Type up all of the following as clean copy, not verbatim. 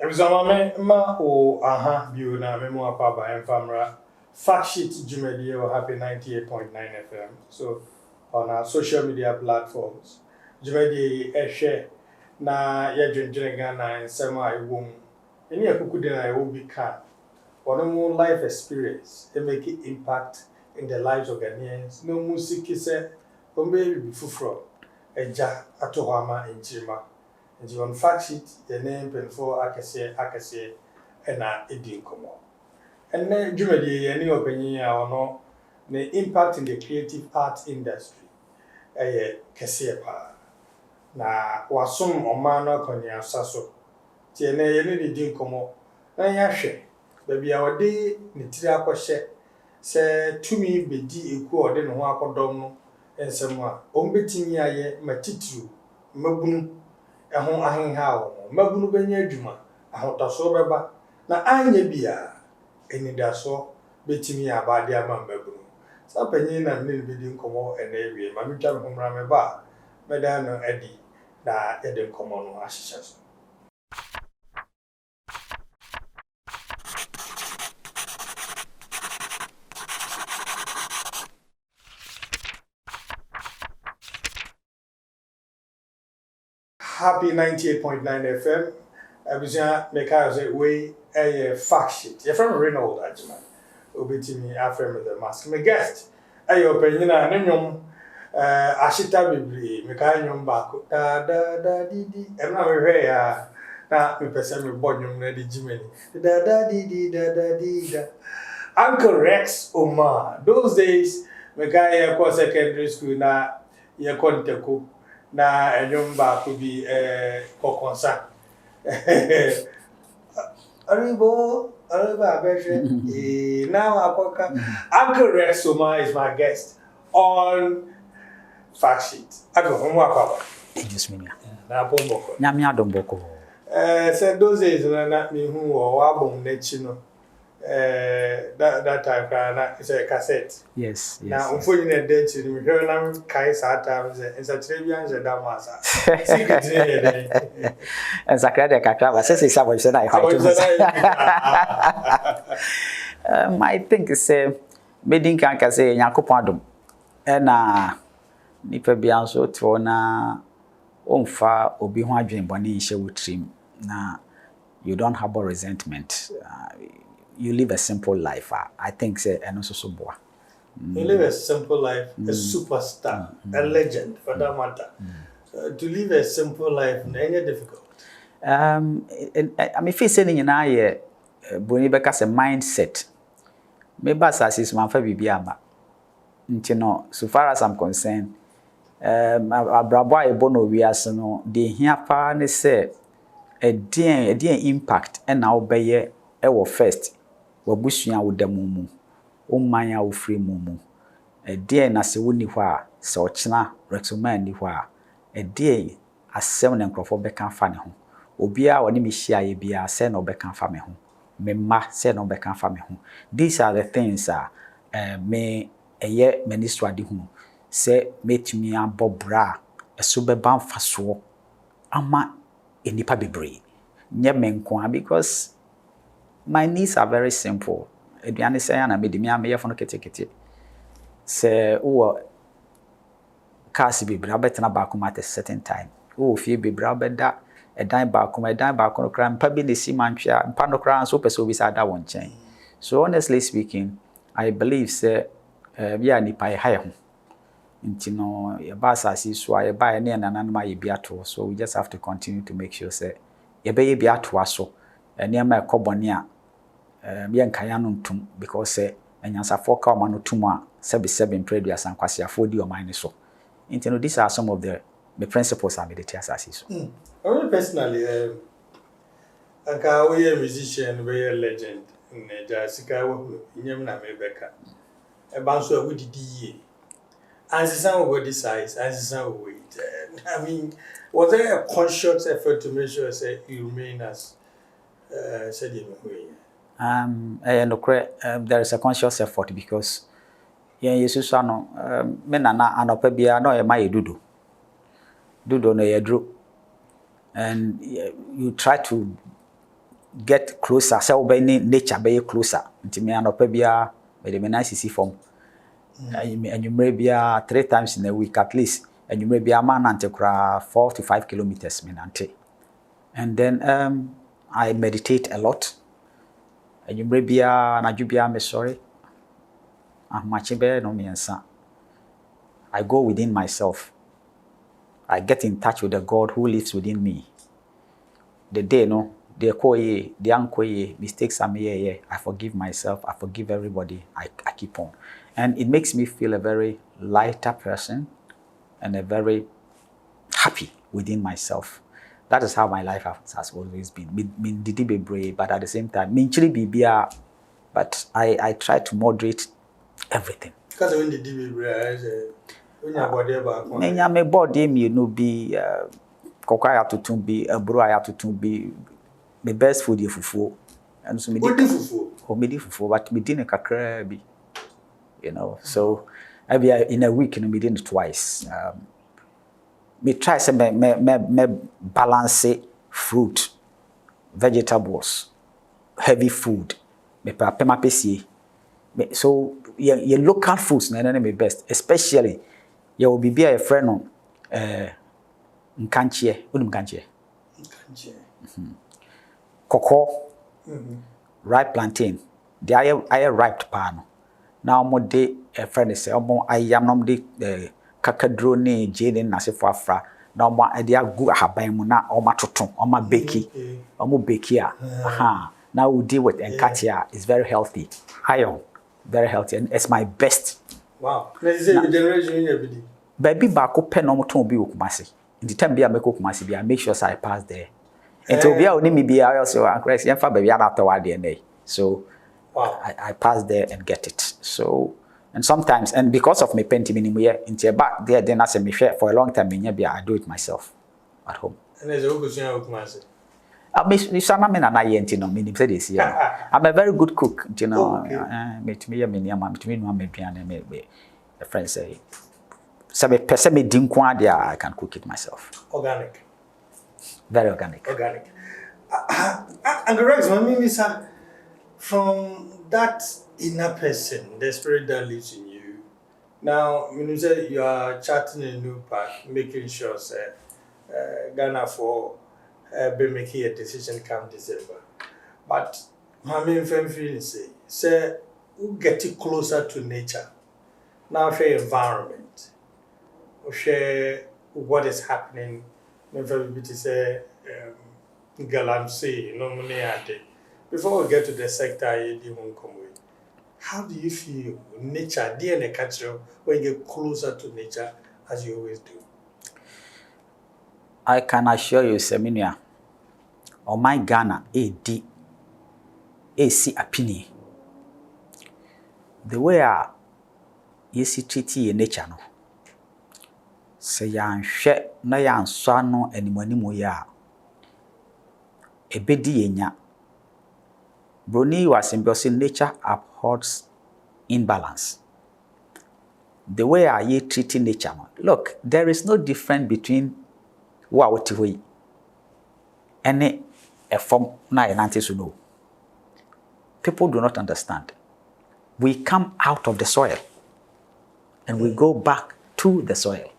Ebizamame ma o aha biu na memo akwa emfamra fact sheet jumedi o happy 98.9 FM. So on our social media platforms. Jumedi ehwe na yedwendwene Ghana nsema ewom. Eni akukude na ewo bi ka. Ono life experience they make impact in the lives of Ghanaians. No music se ombe bi fufuro eja atohama enchima. And on fact sheet, the name pen for Akase, and Edin Como. And then Jumedi, any opinion or no, the impact in the creative arts industry. Kasepa. Na wasum Omar no Konya Sasso. Tiene Yeni Din Como. Na Yashe. Baby our day, Nitria Koshe. Se to me be di equal or den wako domo, and someone. Ombetini aye, matitu, mabunu. Ehon ahenha wo mabunu benya adwuma ahotaso beba na anya bia enidaso betimi abade ama mabunu sa panyin na ne bidi nkomo ena ewie ma metwa me homra me ba meda no adi da ede nkomo no ahyehyɛ so. Happy 98.9 FM. Abusia meka say we a fact sheet. You're from Reynolds Ajman. Obetimi afrem with the mask. My guest ayo penyina ne nyom ashita bibli meka nyom ba ko da di di. E na we hwe ya na me pese me bo nyom na di jimeni. Da di da. Uncle Rex Omar. Those days meka ya ko secondary school na ye konteko na enyom ba ko bi kokonsa Ariba Beshe now Uncle Rex Omar is my guest on fact sheet. I go home work Just me na bomboko na me adomboko said those days na me hu o wabon nechi no that time na it's a cassette. Yes. Now, unfortunately, na dead to me. Here now, kai sa time say, "It's a Trebian say that masa." Secret. And Sakra kakra, but say someone said I how to. I think say medin kan say Yakopon adom. Na nipa bia so to na omfa obi ho adwen bone nhye wotrim na you don't harbor resentment. You live a simple life. I think say eno so boa. You live a simple life, a superstar, a legend for that matter. To live a simple life, ain't difficult. I mean, facing na ye boni beka se mindset. Me ba sasis man fa bibia nti no, so far as I'm concerned, abrabo a ebono wiase no de hia pa ne se e impact e na obeye e wo first wabusua wo damumu o man a wo free mumu e na se woni hɔ a se ochina recommend ni hɔ a e asɛm na nkrofo bɛka fa ne ho obia woni me hia ye bia se na obɛka fa me ho memma se na obɛka fa me ho. These are the things me eye ministry ade hu se metumi abobra eso beba mfaso ama enipa bebre nye menko because my needs are very simple. Eduane say na me de me ameye no ketekete se wo cars bebre abetena ba kuma at a certain time wo fie bebre abeda edan ba no kra mpa bi ne si mantwa mpa no kra so pese obi sa da won chen. So honestly speaking, I believe say ya nipa ye haye ho nti no ye ba asasi so ye ba ne nananuma ye biato, so we just have to continue to make sure say ye be ye biato aso ene ma ekobone a ye nkaya no ntum because say enyansafo ka o ma no tum a 77 previous ankwasiafo di o man ni so nti no these are some of the principles I meditate asasi so. Personally, anka we a musician, we a legend in Jasika wo nyem na me beka e ban so a wudi di and some body size and some weight. I mean, was there a conscious effort to make sure say you remain as said in way? There is a conscious effort because Jesus no me nana anopa bia no e ma dudu no ye dro, and you try to get closer. So we nature be closer. Nti me anopa bia me de me na sisi form. And you may be 3 times in a week at least. And you may be a man ante 4 to 5 kilometers me nante. And then I meditate a lot. And you may be me sorry. No me ansa. I go within myself. I get in touch with the God who lives within me. The day the uncle mistakes are made. I forgive myself. I forgive everybody. I keep on. And it makes me feel a very lighter person and a very happy within myself. That is how my life has always been. Did be brave, but at the same time, but I try to moderate everything. Because when did be brave, when your body about my body, be kokaya to be a bro to be the best food fufu. And so me fufu, but me didn't kakra bi. So maybe in a week, me did it twice. Me try say me balance fruit, vegetables, heavy food. Me prepare my PC. So your local foods na me best, especially you will be a friend on nkanchie, nkanchie. Cocoa, ripe plantain. They are ripe pan. Now mo de a friend is omo ayam nom de kakadro ne jade na se afra na omo e de agu ahaban mu na omo toton omo beki now we deal with enkatia. It's very healthy, iron, very healthy, and it's my best. Wow. Let's say generation every baby ba ko pen omo ton bi okumase in the time bi make okumase bi I make sure I pass there until bi a oni me bi I also increase yan fa baby after what dey. So wow. I pass there and get it. So, and sometimes, and because of my painting into a back there, then I say me share for a long time. I do it myself at home. And there's a good question. I'm a very good cook, friends say. I can cook it myself. Organic. Very organic. Organic. And the rest, sir, from that inner person, the spirit that lives in you. Now, when you say you are charting a new path, making sure, Ghana for be making a decision come December. But my main feeling say, we get it closer to nature. Now, share environment, share what is happening. Never be to say, Galamsey, no money at it. Before we get to the sector, how do you feel nature, DNA culture, when you get closer to nature as you always do? I can assure you, Seminia, or my Ghana, AD, AC opinion. The way you see treaty in nature, no. Say yan share na yan swano animanimu ya. Ebedi yenya. Bruni was symbolising nature upholds imbalance. The way I treat nature. Look, there is no difference between what we any a form na to know. People do not understand. We come out of the soil and we go back to the soil.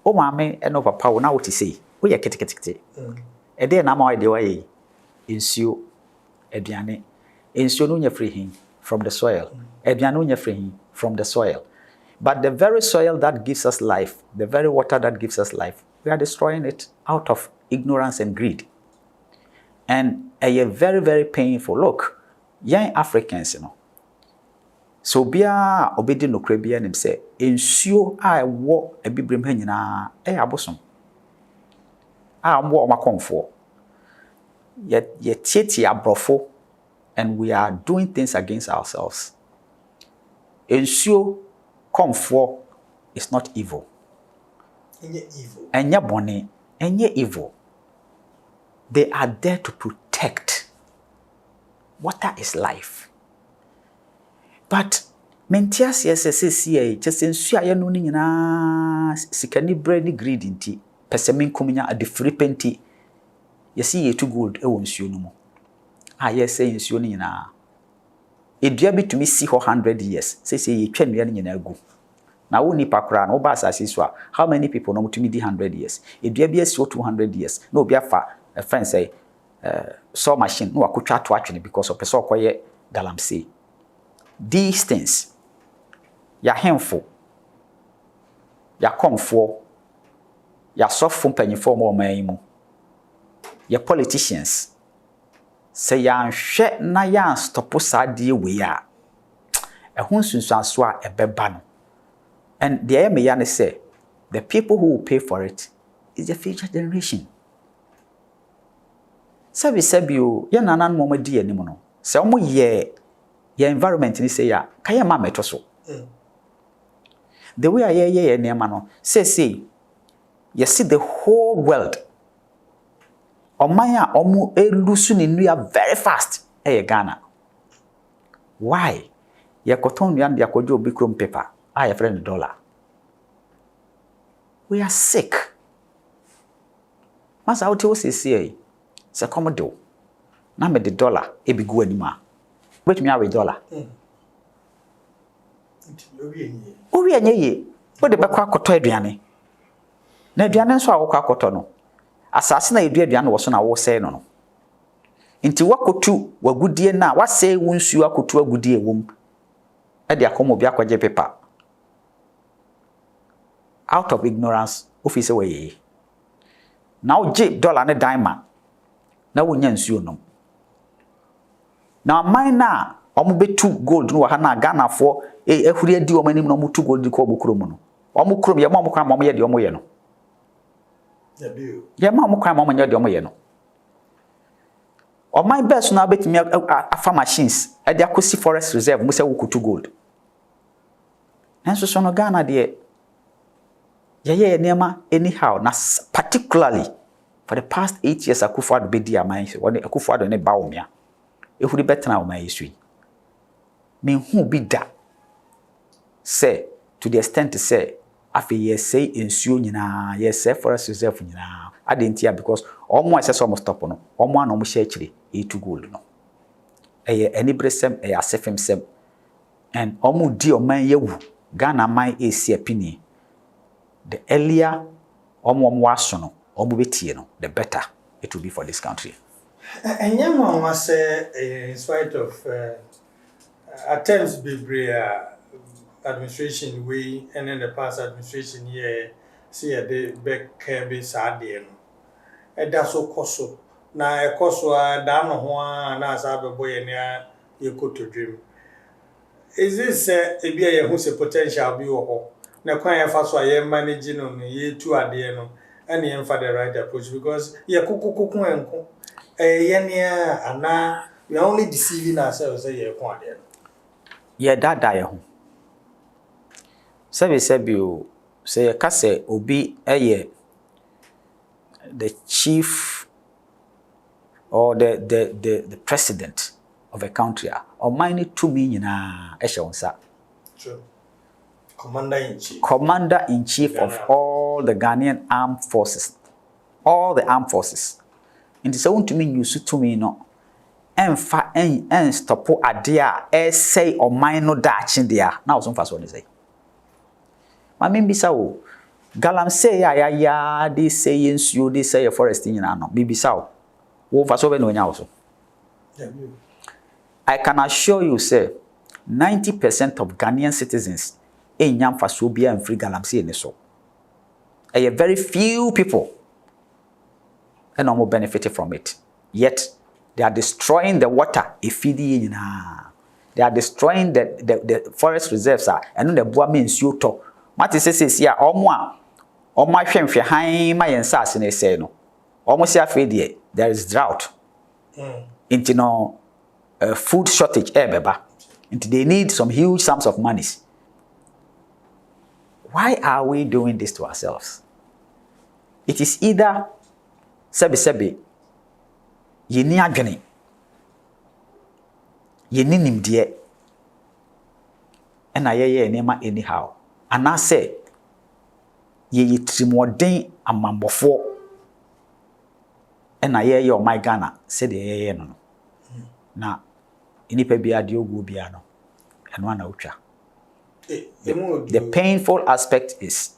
Oh, mame, and over power now what you say. We are kitty. A day na my way ensue Ediane. Ensue free from the soil. Ediane free from the soil. But the very soil that gives us life, the very water that gives us life, we are destroying it out of ignorance and greed. And a very, very painful. Look, young Africans, So bia obedi no krabia nim say ensuo a ewo ebibrem ha nyina abosom a mbo makonfo ye tieti abrofo and we are doing things against ourselves. Ensuo konfo is not evil. Enye bone, enye evil. They are there to protect. Water is life. But mentias yes just ensu aye no nyina sikani bread greed nti pesemin komunya adefrepenti yesi ye to gold e wonsuo no mo a yɛsɛ nsuo no nyinaa edua bitumi si hɔ 100 years sɛ yɛtwa nnua no nyinaa gu na wo nipa koraa no wo ba asase so a how many people no mutumi di 100 years edua bi asi 200 years na obi afa a friend say saw machine no wakotwa to atwene because of person okoye galamsey these things ya hemfo ya komfo ya sofo mpanyifo mo manyimu ya politicians say ya nhwe na ya stop sadie we a ehun sunsuaso a ebeba no and the aim ya ne say the people who will pay for it is the future generation. Sabi o ye nanan mo madi anim no se omo ye environment ni say ya ka ye ma meto so the way ye nema no say you see the whole world omanya omo elusu ni nua very fast Ghana. Why ye koton nua dia kojo obi krom paper a friend dollar. We are sick. Masa what you say se komodo na me the dollar e bi gu anima wait me awe dollar owi enye ye wo de bekwa akoto aduane na aduane nso awokwa akoto no asase na aduane wo so na wo sei no nti wakotu wagudie na wasei wonsu akotu agudie wom e de akomo bi akwaje paper out of ignorance office we ye now je dollar ne diamond na wonya nsuo nom na man na omo betu gold no ha na Ghana fo ehuri adi omo anim no mo tu gold ko obukuro mu no omo krom ye mo kwan mo ye de omo ye no ye mo kwan mo ye de omo ye no oman best na betimi afa machines e de akosi forest reserve mo se wo kutu gold enso so no Ghana de ye nema anyhow na particularly for the past 8 years Akufo-Addo be di aman so woni Akufo-Addo ne ba omia ehuri betena o man yesui me hu bi da say to the extent to say afi yes say ensuo nyina yes say forest reserve nyina adentia because omo ese so mo stop no omo ana omo share chire e2 gold no eye anibresem eye asefemsem and omo di oman yewu Ghana man esi apini the earlier omo waso no omo betie no the better it will be for this country. And young one was in spite of attempts by administration way and then the past administration here see the back be sad and that's so coso now a coso down one and as a boy and you go to dream. Is this a be who's a potential be or na kwan fa so aye managing no ye tu ade no and ye for the right approach because ye kokokokun enko ye ne ana we are only deceiving ourselves say ye ko ade ye dada ye ho sebi o say ka say obi eye the chief or the president of a country or mine to me nyina e hye true. Commander-in-Chief. Commander-in-Chief of all the Ghanaian armed forces. All the armed forces. Inti se wontumi nyusu tumi no. Emfa en stopo ade a say oman no daachi dia. Na oso mfa so ne say. Ma membisa wo. Galamsey ya they say yensuo they say forest nyina no. Bibisa wo. Wo fa so be no nya wo so. I can assure you say 90% of Ghanaian citizens enyam faso bia en free galamsey ni so. A very few people and no more benefited from it. Yet they are destroying the water ifidi nyina. They are destroying the forest reserves and the boa me nsuo to. Mati sese ya omo hwehwe han ma yensa ase na ese no. Omo se afedi there is drought. Into no food shortage beba. Into they need some huge sums of monies. Why are we doing this to ourselves? It is either sebi yeni adwene yeni nimdeɛ ena ye nema anyhow ana say ye trimoden amambofo ena ye o my Ghana said ye no na inipa bia de ogu bia no eno ana utwa. The painful aspect is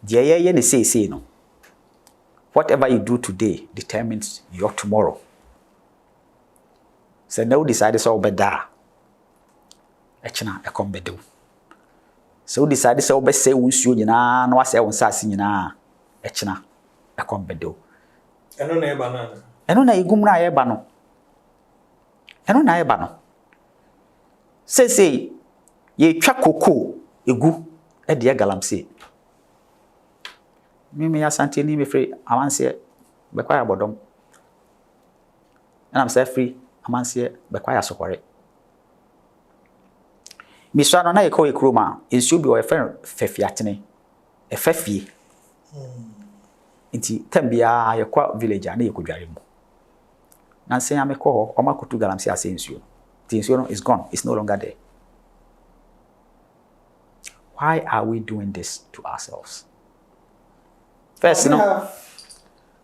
the ne say no. Whatever you do today determines your tomorrow. So now decide so beda. Echina ekombedo. So decide so be say wonsuo nyina na wase wonsase nyina echina ekombedo. Eno na eba na. Eno na igum na eba no. Eno na eba no. Say ye twa koko egu e de galamsey. Mimi ya santi ni me free amanse be kwa ya bodom. And I'm say free amanse be kwa ya sokore. Mi so no na ye ko ekroma ensu bi o ye fen fefiatene. E fefie. Inti tambia ye kwa village na ye kodware mu. Na nsen ya me ko ho o makotu galamsey ase ensu. The ensu no is gone. It's no longer there. Why are we doing this to ourselves? First, no.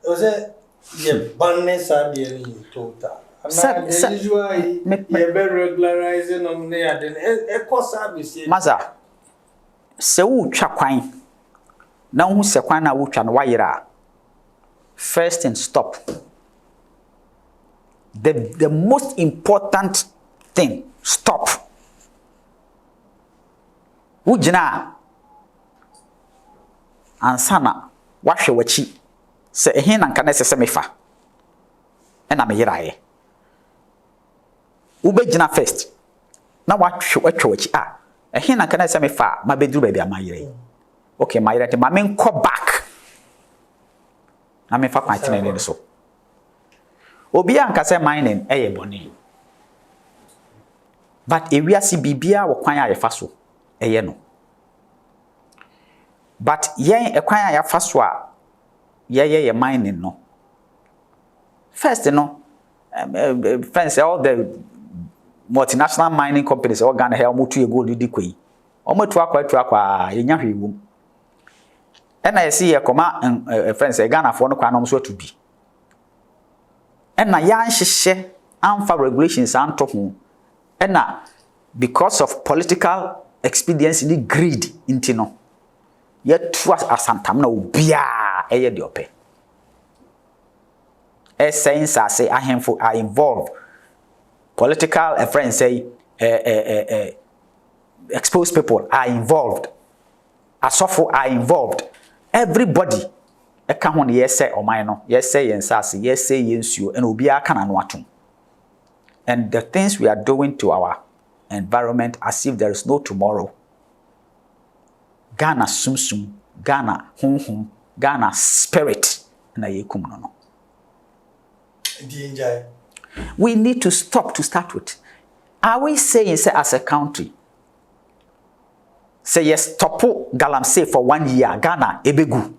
Was it the badness at the end total? Usually, you're very regularizing on there, then a course service. Maza, so chakwan. Now, who's a quan out and wire? First and stop. The most important thing, stop. Ujina ansana wahwe wachi se ehe na nka na sese mefa na me yirae ubegina first na wahwe wachi ehe na nka na sese mefa ma beduru ba bia ma yirae okay ma yirae ma me nko back na me fa kwantene ne so obi anka se mining eye boni but ewiase bibia wo kwan a yefa so eye no. But yen ekwan a yafa so a ye mining no. First no friends all the multinational mining companies all Ghana here omotu gold di kwai. Omotu akwa ye nya hwewum. E na yesi ye koma friends Ghana for no kwa no so to bi. E na ya nhihye amfa regulations anto ho. E na because of political expediency ni greed into no yet trust asantam na obia eye de ope essence say ahemfo are involved political friends say exposed people are involved asofo are involved everybody e ka ho ne yes say oman no yes say yensase yes say yensuo and obia kana no atom and the things we are doing to our environment as if there is no tomorrow. Ghana sumsum, Ghana hum, Ghana spirit na yekum no. We need to stop to start with. Are we saying say as a country say yes stop galamsey for 1 year Ghana ebegu?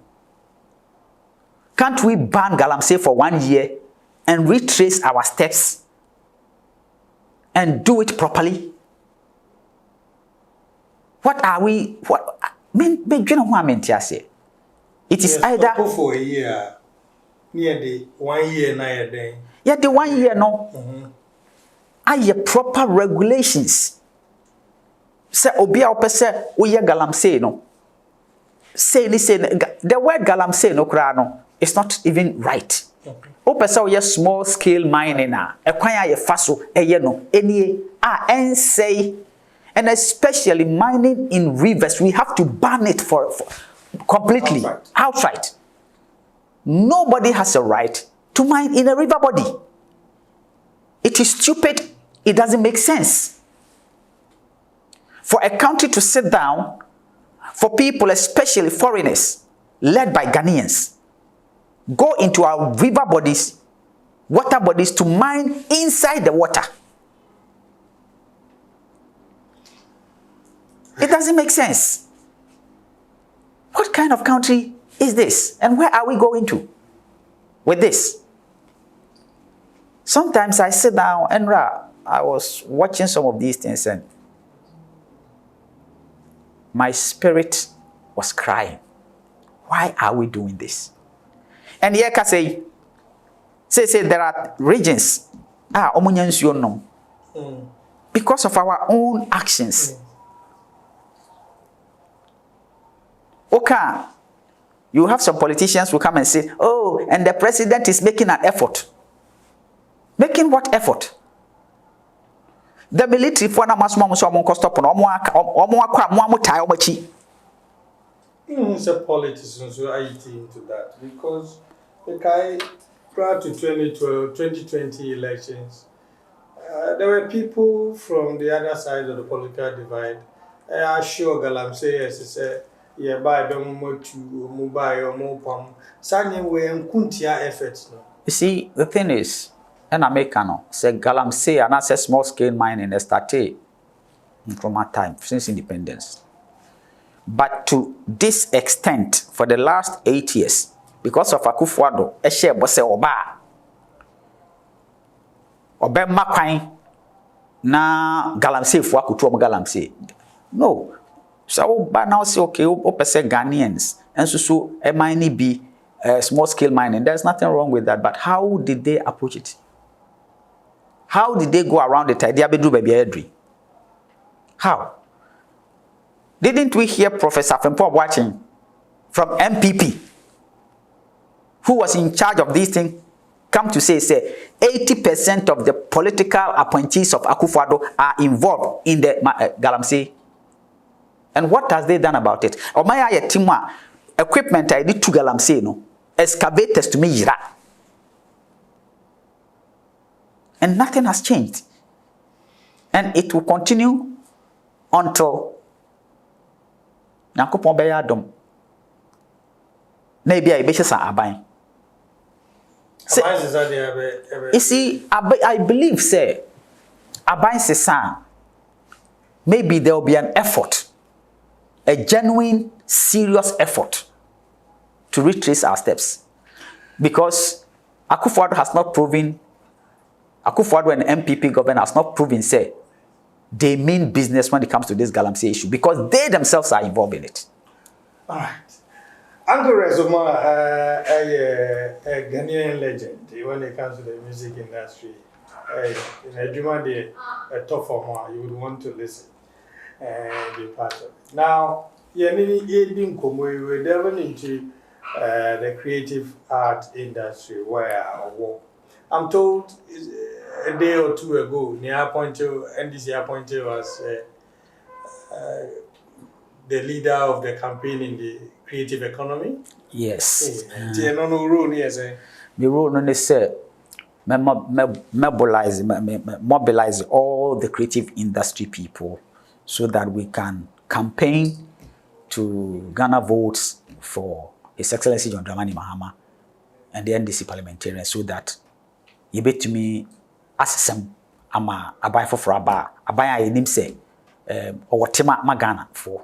Can't we ban galamsey for 1 year and retrace our steps and do it properly? What are we? What? You know what I mean to say? It is either for a year, near the 1 year, near day. Yeah, the 1 year no. Are proper regulations? Say obia opese oye galamsey no. Say the word galamsey no kra no. It's not even right. Opese oye small scale mining na. Ekwan aye faso eye no. Enie en say. And especially mining in rivers, we have to ban it for completely, outright. Nobody has a right to mine in a river body. It is stupid. It doesn't make sense. For a country to sit down, for people, especially foreigners, led by Ghanaians, go into our river bodies, water bodies to mine inside the water. It doesn't make sense. What kind of country is this? And where are we going to with this? Sometimes I sit down and I was watching some of these things and my spirit was crying. Why are we doing this? And here I say there are regions omunya nsuo nom because of our own actions. Okay, you have some politicians who come and say, oh, and the president is making an effort. Making what effort? The military for na masoma so mo stop no omo akwa mo amutai omachi. It's a politician, so I eat into that because the guy prior to 2012, 2020 elections, there were people from the other side of the political divide. I sure Galamsey yes, yeah, by the mobile mopam. Sanya we kuntia efforts. You see, the thing is, an American say Galamsey and that's a small scale mining started from our time since independence. But to this extent, for the last 8 years, because of Akufo-Addo, a share bose oba makwan na Galamsey fo akutu Galamsey. No. So but now say okay, opese Ghanaians and so a mining be small scale mining. There's nothing wrong with that. But how did they approach it? How did they go around it? How? Didn't we hear Professor Fempor watching from MPP, who was in charge of these things, come to say 80% of the political appointees of Akufo-Addo are involved in the Galamsey? And what has they done about it? Omaya yetima equipment I did to Galamsey no excavators to me yira. And nothing has changed. And it will continue until Nyankopon be yadom. Na bia ebe hisa aban. You see, I believe say aban sesa maybe there will be an effort, a genuine, serious effort to retrace our steps. Because Akufo-Addo has not proven, Akufo-Addo and MPP government has not proven say they mean business when it comes to this Galamsey issue because they themselves are involved in it. All right. Uncle Omar, a Ghanaian legend when it comes to the music industry. In a Juma day, a top former, you would want to listen and be part of it. Now, we're delving into the creative art industry where I work. I'm told a day or two ago, NDC appointed was the leader of the campaign in the creative economy. Yes. The role no say mobilize all the creative industry people so that we can campaign to Ghana votes for His Excellency John Dramani Mahama and the NDC parliamentarians so that you bet to me asem ama aban for aba aban a enim say or tema magana for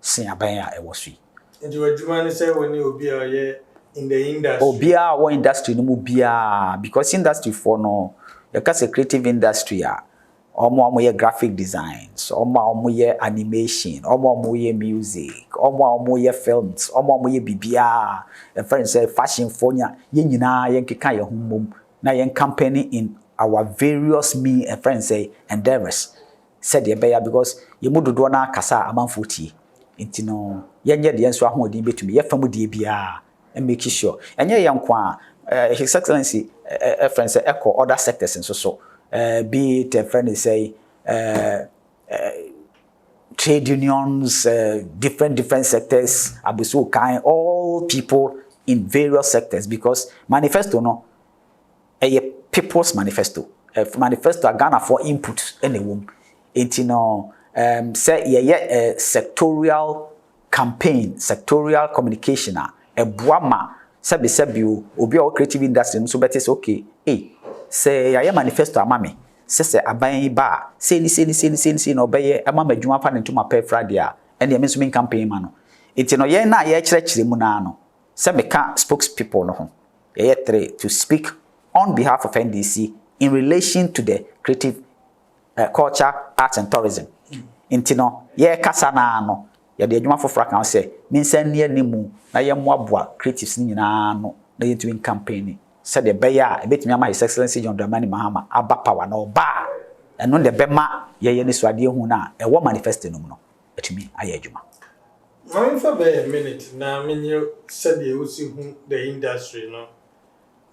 sin aban a ewosui. And you were say when you be in the industry. Obia or industry no bia because industry for no you can say creative industry omo ye graphic designs, omo ye animation, omo ye music, omo ye films, omo ye bibia. A friend say fashion for nya ye nyina ye nkeka ye humom na ye campaign in our various friends say endeavors. Said ye beya because ye mudodo na kasa amanfo tie. Inti no yenye de enso ahoɔden betumi ye famu die bia and make sure enye ye nkwa His Excellency friends say echo other sectors and so be it a friend say trade unions, different sectors, abusu kind, all people in various sectors because manifesto no a people's manifesto, manifesto Ghana for input anyway. Inti no say sectorial campaign, sectorial communication a boama sebi obi o creative industry so better say okay say ya manifesto amame say aban ba say ni no obeye amama adwuma pa ne ntoma pa Friday a ene me so campaign ma no enti no ye na ye kyerɛkyerɛ mu na no say meka spokespeople no ho ye three to speak on behalf of NDC in relation to the creative culture, arts and tourism. Enti no ye kasa na no ya de adwuma fofora kan say minsan ne animu na ye moaboa creatives ni nyina no na ye doing campaign said the beya ebetimi ama His Excellency John Dramani Mahama aba power na oba eno de bema ye ni swade hu na e wo manifesto no no etimi aye adwuma. I'm for a minute now. I mean, you said you see the industry, no,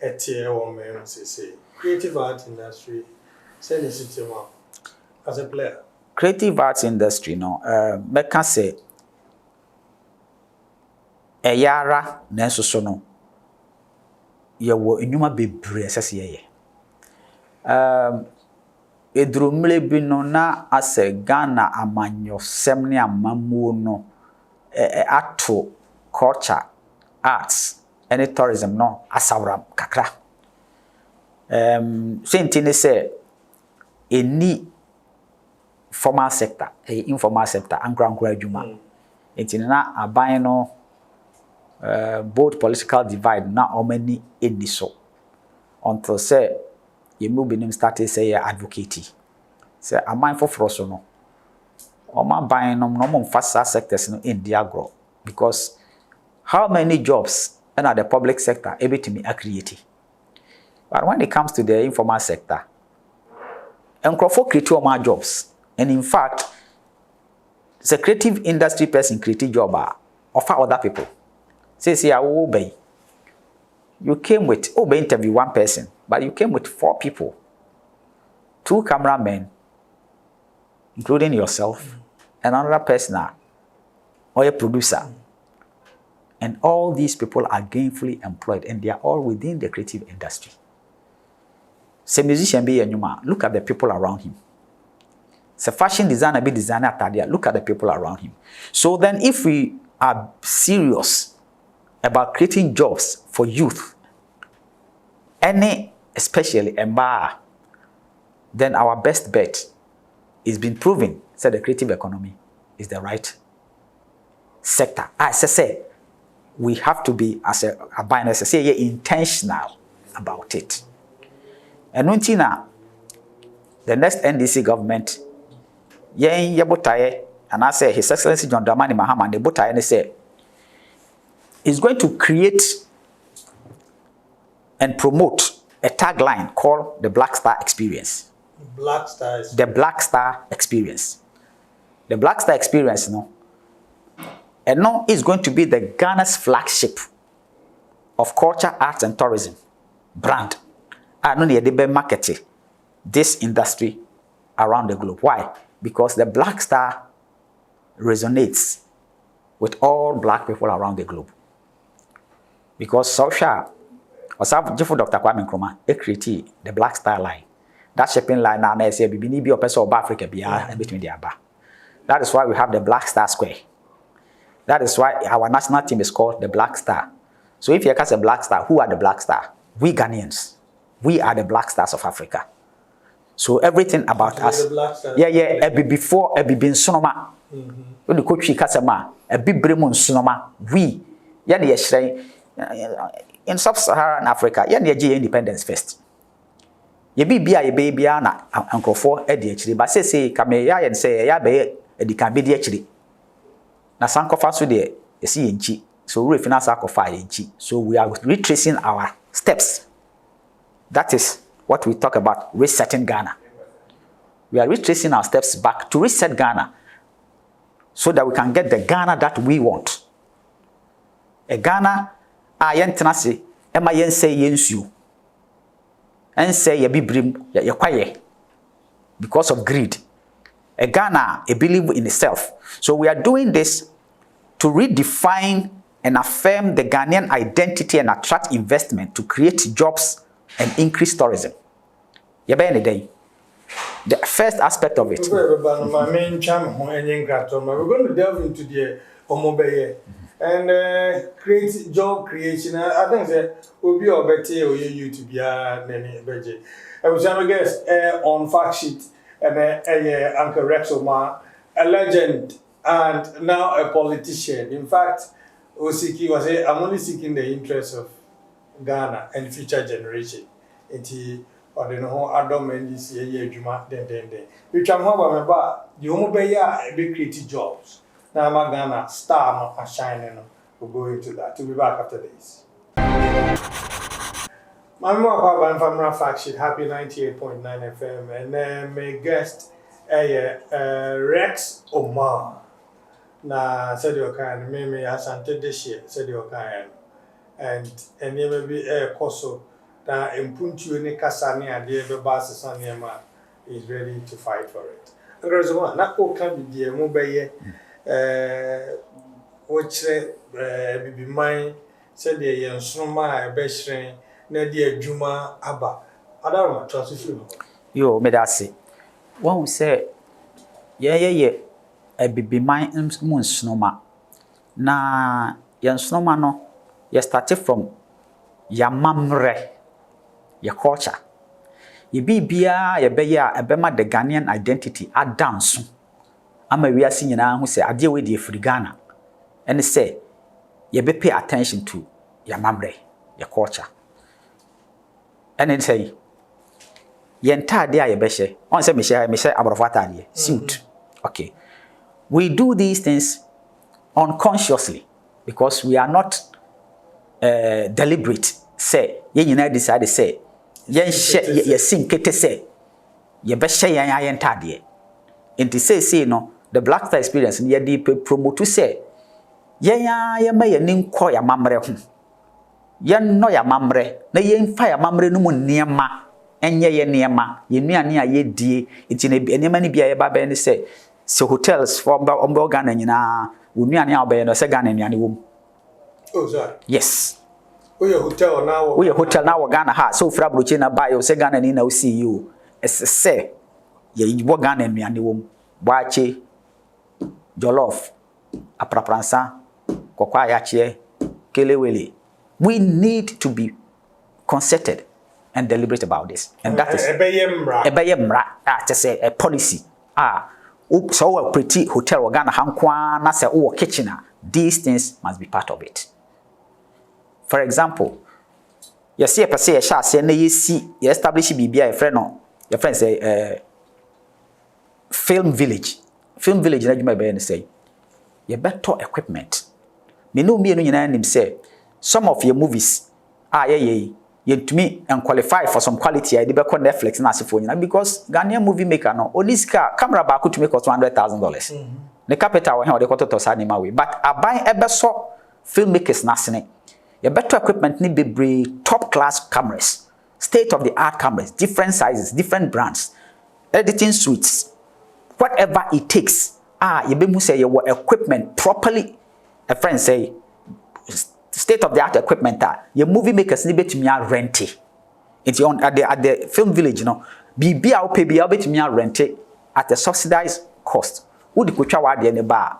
at your woman, say, creative art industry, send it to as a player. Creative arts industry, no, meka say, a yara, nenso so no, ye wo enyuma bebre asese ye. Edrumle bi no na ase Ghana amanyo semne amamuo no ato culture, arts, and tourism no asawra kakra. Sentine say any formal sector, informal sector, and ground adwuma. Entine na aban no both political divide na omani eni so. Until say you move in started say advocate. Say aman for so no. Omar buying no fast sectors in the agro because how many jobs in the public sector able to be created? But when it comes to the informal sector, Nkrofo create more jobs, and in fact, the creative industry person creative job offer other people. Say obey. You came with interview one person, but you came with 4 people, 2 cameramen, including yourself. Another person or a producer. And all these people are gainfully employed and they are all within the creative industry. Say musician be a look at the people around him. Say fashion designer be designer at look at the people around him. So then if we are serious about creating jobs for youth, especially a bar, then our best bet is been proven. So the creative economy is the right sector. As I say, we have to be as a business intentional about it. And until the next NDC government, and I say His Excellency John Dramani Mahama, the botaye and say is going to create and promote a tagline called the Black Star Experience. The Black Star Experience. The Black Star Experience, is going to be the Ghana's flagship of culture, arts, and tourism brand. And only they market this industry around the globe. Why? Because the Black Star resonates with all black people around the globe. Because social, or Dr. Kwame Nkrumah, created the Black Star line. That shipping line now is a be a person of Africa in between the Aba. That is why we have the Black Star Square. That is why our national team is called the Black Star. So if you cast a Black Star, who are the Black Star? We Ghanaians. We are the Black Stars of Africa. So everything about us. Before been sonoma. When the coach kasama, a big bremun sonoma. We in sub-Saharan Africa, independence first. Ye be a baby na uncle for ADHD, but say Kameya and say ya be a decabidi actually. Na sankofa so de see inchi, so we finance sacrifice inchi. So we are retracing our steps. That is what we talk about resetting Ghana. We are retracing our steps back to reset Ghana so that we can get the Ghana that we want. A Ghana ayentenase ema yense yensu. And say ye be brim ye quiet because of greed. A Ghana, a belief in itself. So we are doing this to redefine and affirm the Ghanaian identity and attract investment to create jobs and increase tourism. Ye be any day. The first aspect of it. We're going to delve into the Omobeye and create job creation. I think that will be our better or you to be a budget. I was going to guess on fact sheet and Uncle Rex Omar, a legend and now a politician. In fact, I'm only seeking the interests of Ghana and future generation. Or the no Adam and this year, Juma, then. Which I'm about the Omobeye be creative jobs. Now, I'm Ghana star and shining. We'll go into that. We'll be back after this. I'm Papa Famra Fact Sheet, Happy 98.9 FM, and my guest, Rex Omar. Na said your kind, maybe asante this year, said your kind, and you may be a coso that impuntu ni kasani and the basis on is ready to fight for it. And there's one, not all can be dear, mobile, which be mine, said the young Suma, best friend, Nadia Juma Abba. I don't want to trust you. Yo, me that say. One who say, yeah. A bibi man mun snoma. Na yan snoma no, you started from ya mamre, your culture. Ye bibia ye beya a bema the Ghanaian identity a dance. Ama we are seeing now who say I deal with the Ghana. And say ye be pay attention to your mamre, your culture. And then say ye entire day ye beshe. On say me share abrofata ye suit. Okay. We do these things unconsciously because we are not deliberate. Say, you decide to say, ye sing kete say, ye best say yan tadie. And to say no, the Black Star experience ye di promote to say, ye may ye nim call ya mamre hum. Ye no ya mamre, na ye fire mamre no mun niema, and ye niema, ye near ye die, it's in a many be a baby and say. So hotels for Ghana nyina unuane abeye no se Ghana nuane wom. Oh sorry. Yes. We hotel now. We hotel now Ghana ha so fra broche na buy o se Ghana ni na o see you. Ese ye wo Ghana nuane wom. Boache jollof aprapransa kokwa yache kelewele. We need to be concerted and deliberate about this. And that is ebeyemra. To say a policy. So a pretty hotel or Ghana hankwa na se o kitchen. These things must be part of it. For example, you see a per se a shall say you see you establish BBI a friend no. Your friend say film village. Film village na you may be say you better equipment. Me no nyina nim say some of your movies you to me and qualify for some quality I did on Netflix na asifo nyina because Ghanaian movie maker no oniska camera back to make us $200,000. The capital we dey koto to sa ni mawe but aban ebeso filmmakers na sene you better equipment ni bebre top class cameras, state of the art cameras, different sizes, different brands, editing suites, whatever it takes. You be mu say your equipment properly. A friend say state of the art equipment your movie makers need betimi rent it. It's on at the film village bibia o pay bia betimi rent it at a subsidized cost. Who the kotwa wa de ne ba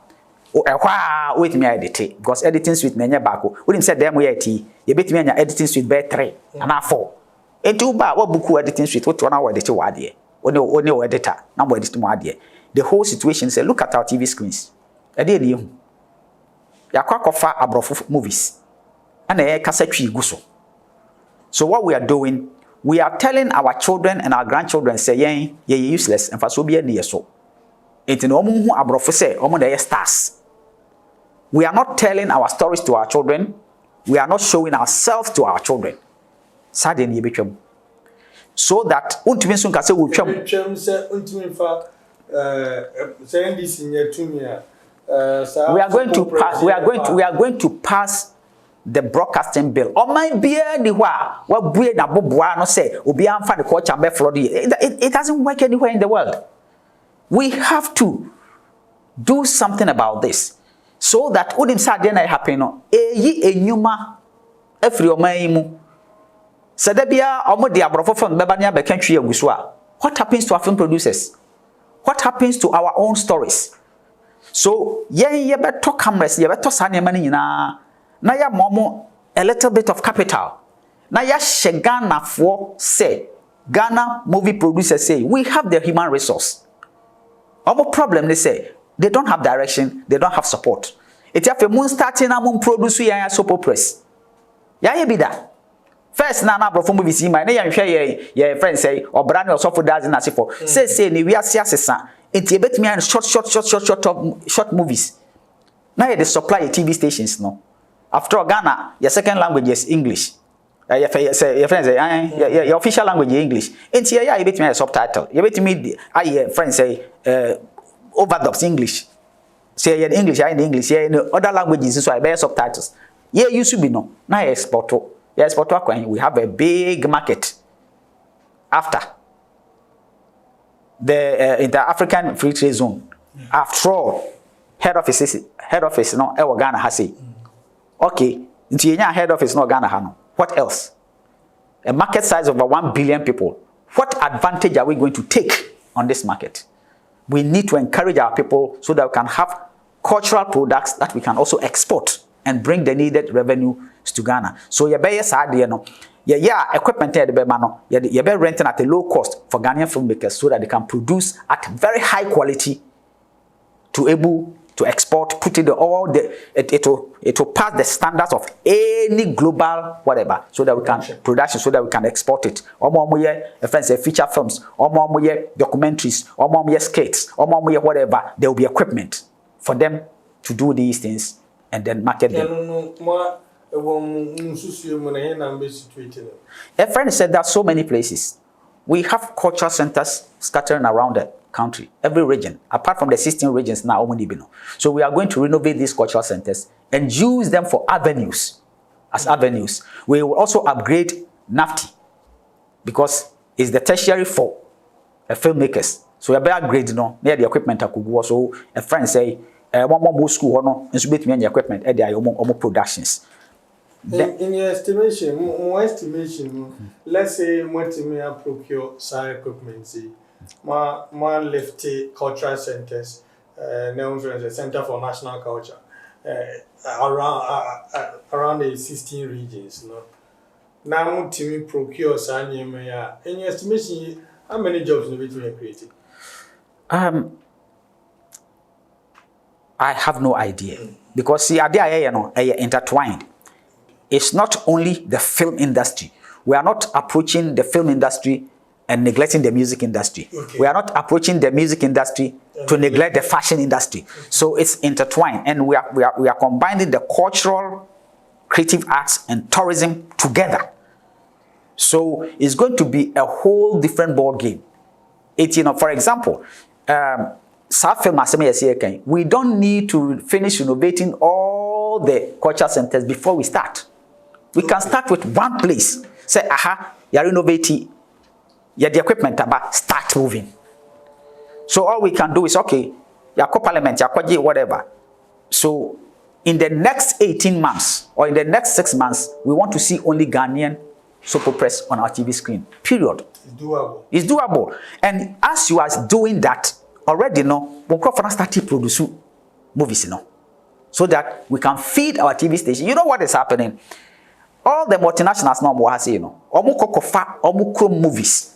o ehwa wait me edit because editing suite na nya back o dim say dem we eti ye betimi anya editing suite be 3 and 4 enti ba wa buku editing suite what na wa edit wa de oni o editor na mo edit mo ade. The whole situation say look at our TV screens e dey ne hu yakwa kofa abrofo movies. And so what we are doing, we are telling our children and our grandchildren say ye useless and for so be near so. It no mu abrofo say omo dey stars. We are not telling our stories to our children. We are not showing ourselves to our children. Sade ni betwam. So that untimi so nka say wo twam. Twam say untimi fa say this in your tumia. We are going to pass the broadcasting bill. Or might be anywhere what breed na boboa no say obi amfa the culture be flood. It doesn't work anywhere in the world. We have to do something about this so that udim sa dey na happen no eyi enyuma afri oman mu sadabia omo de abrofo fam beba ne abeka twi aguso a what happens to our film producers? What happens to our own stories? So ye better cameras ye better sa nyama nyina na ya momo a little bit of capital na ya Ghana for say Ghana movie producers say we have the human resource. Our problem they say they don't have direction, they don't have support. It have a moon starting a moon produce ya soap press. Ya ye be that. First na brofo movies in my na ya hwe ye friend say or brand or soft does na for say ni we asesa enti ebetimi an short movies. Now they supply TV stations no. After all, Ghana, your second language is English. Your friends say, your official language is English. And here, you bet me a subtitle. You bet me, friends say, overdubs English. Say in English, in English, in other languages, so I bear subtitles. Yeah, you should be no. Now export. We have a big market after the African Free Trade Zone. After all, head office, no, Ghana has it. Okay, into head office, no Ghana Hano. What else? A market size of over 1 billion people. What advantage are we going to take on this market? We need to encourage our people so that we can have cultural products that we can also export and bring the needed revenues to Ghana. So you better say no. Equipment you better renting at a low cost for Ghanaian filmmakers so that they can produce at very high quality to able to export, put it all it will pass the standards of any global whatever, so that we can production, so that we can export it. Friends say feature films, documentaries, skits, whatever. There will be equipment for them to do these things and then market them. A friend said there are so many places. We have cultural centers scattering around the country, every region, apart from the 16 regions now. So we are going to renovate these cultural centers and use them for avenues. As avenues, we will also upgrade NAFTI because it's the tertiary for filmmakers. So we better upgrade near the equipment. So a friend say, one more school no, and so bet me the equipment at the productions. In your estimation, let's say what you may procure side equipment, more lefty cultural centers, known as the Center for National Culture, around the 16 regions. No? Now, to procure side, in your estimation, how many jobs will be created? I have no idea because see, intertwined. It's not only the film industry. We are not approaching the film industry and neglecting the music industry. Okay. We are not approaching the music industry to neglect the fashion industry. Okay. So it's intertwined, and we are combining the cultural, creative arts, and tourism together. So it's going to be a whole different ball game. For example, we don't need to finish renovating all the cultural centers before we start. We can start with one place. Say, you renovate it. The equipment about start moving. So all we can do is, okay, your parliament, your whatever. So in the next 18 months or in the next 6 months, we want to see only Ghanaian soap operas on our TV screen. Period. It's doable. It's doable. And as you are doing that, already we'll start to produce movies, so that we can feed our TV station. You know what is happening? All the multinationals now movies.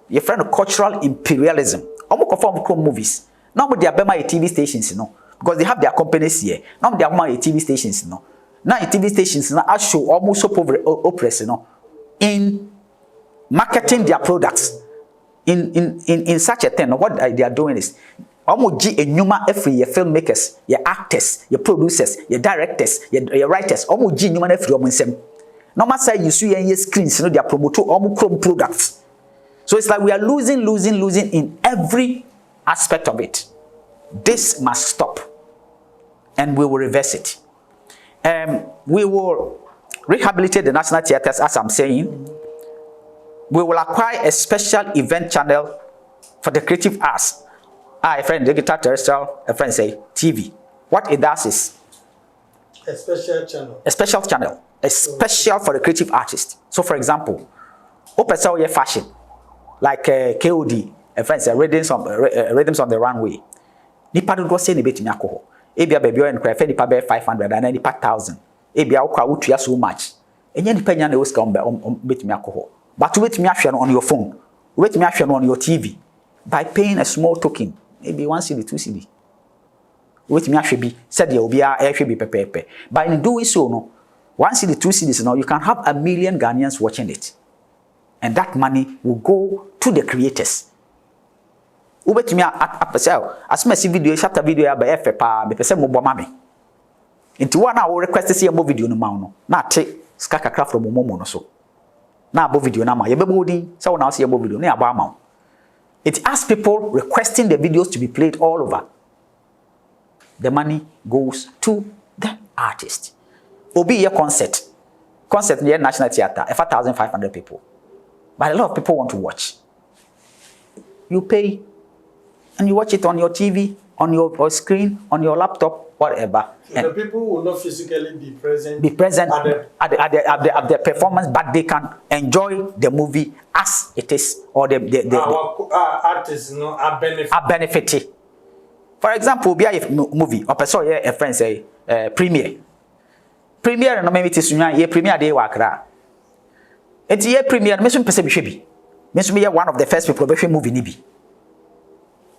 Your friend of cultural imperialism. Movies. Now they are TV stations, because they have their companies here. Now they are TV stations, Now TV stations now show almost operas, in marketing their products. In such a thing, what they are doing is every your filmmakers, your actors, your producers, your directors, your writers, every no matter you see your screens, they are promoting chrome products. So it's like we are losing in every aspect of it. This must stop, and we will reverse it. We will rehabilitate the national theaters, as I'm saying. We will acquire a special event channel for the creative arts. A friend, digital terrestrial, a friend say TV. What it does is a special channel. A special channel. A special for the creative artist. So for example, open fashion, like KOD, a friend say rhythms on the runway. Nipa do say ni beti nyako. Ebia baby and cry nipa be 500 and nipa 1000. Ebia ukwa utua so much. Enye nipa nya na oska beti nyako. But wait me on your phone. Wait me on your TV by paying a small token, maybe 1 cedi, 2 cedi. Wait me be said you will be pepe. By in doing so, 1 cedi, 2 cedis now you can have 1 million Ghanaians watching it, and that money will go to the creators. Wait me as my video, chapter video by FPA, be person mo mami. Into 1 hour request to see a more video no mauno. Na take skaka craft from momo no so. na abo video na ma ye bebo din say una see abo video na abo ama. It asks people requesting the videos to be played all over. The money goes to the artist. Obi a concert near National Theatre, 1,500 people. But a lot of people want to watch. You pay and you watch it on your TV, on your screen, on your laptop, whatever. So the people will not physically be present at the performance, but they can enjoy the movie as it is, or the artists are benefiting. For example, be a movie or person a friend say premiere no maybe this ye premiere day wakra. It's ye premiere me so pese be hwe bi. Me so be one of the first people to watch movie ni bi.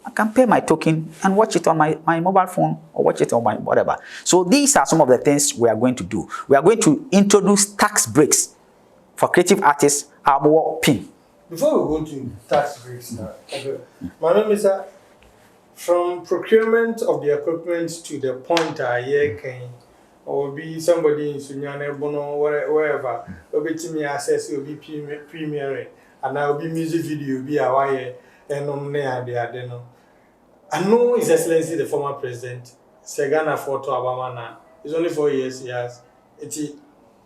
I can pay my token and watch it on my mobile phone or watch it on my whatever. So these are some of the things we are going to do. We are going to introduce tax breaks for creative artists. Pin. Before we go to tax breaks now, my name is from procurement of the equipment to the point or be somebody in Sunyane Bono wherever, or be to me access will be premiering and I will be music video be a wire and I know His Excellency the former president Segana Photo Abamana. It's only 4 years he has. It's a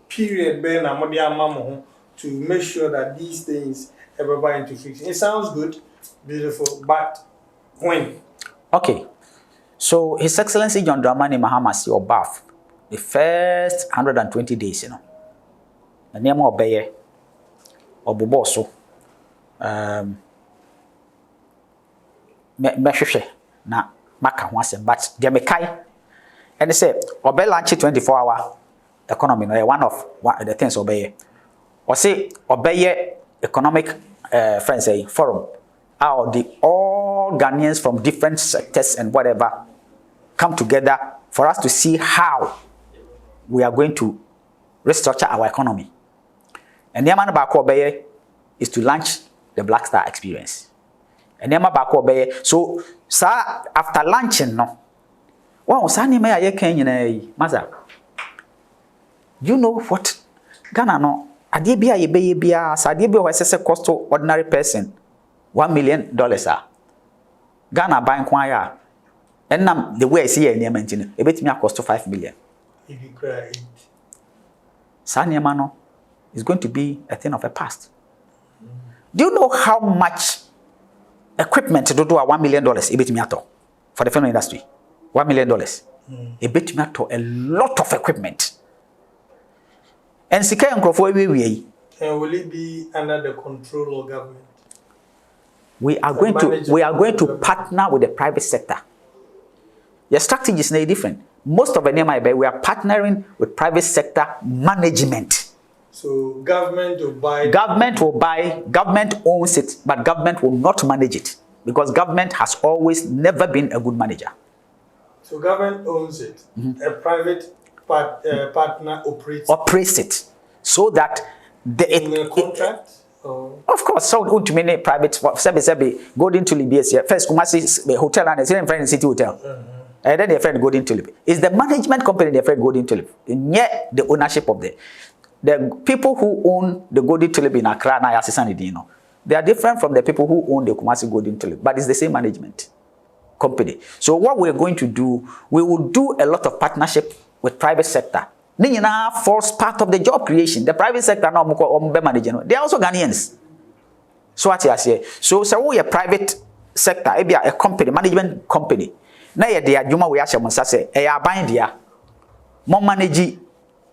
period Ben Amodia Mamo to make sure that these things ever buy into fiction. It sounds good, beautiful, but when? Okay, so His Excellency John Dramani Mahama see Obaf the first 120 days, you know. The name of Beye or Boboso, Meshushe, na Maka once, but they mekai, and they say Obe launch 24-hour economy, no, one of the things Obey, or say Obey economic friends say forum. How all Ghanaians from different sectors and whatever come together for us to see how we are going to restructure our economy. And the man back is to launch the Black Star experience. And the man back so sir, after launching no, wow, Sani may I can Maza. You know what Ghana no Adibia ye bia Sadibia was cost to ordinary person. $1 million, Ghana buying choir. And now the way I see a mention, a bit me cost to 5 million. If you cry it. Sanyamano is going to be a thing of the past. Do you know how much equipment to do $1 million a bit me for the film industry? $1 million. A bit me a lot of equipment. And Sika and Crawford and will it be under the control of government? We are going to partner with the private sector. Your strategy is very different. Most of the name we are partnering with private sector management. So government will buy. Government owns it, but government will not manage it because government has always never been a good manager. So government owns it. A private partner operates it so that in a contract. Of course, so to many private service Golden Tulip here. First, Kumasi hotel and a friend city hotel. And then their friend Golden Tulip. It's the management company their friend Golden Tulip. And yet the ownership of the people who own the Golden Tulip in Accra na assistant Dino. They are different from the people who own the Kumasi Golden Tulip, but it's the same management company. So what we're going to do, we will do a lot of partnership with private sector. Nina falls part of the job creation. The private sector now managing. They are also Ghanaians. So what I say. So we a private sector, a company, management company. Na ye de adwuma we ahye monsa se e ya ban dia. Mo manage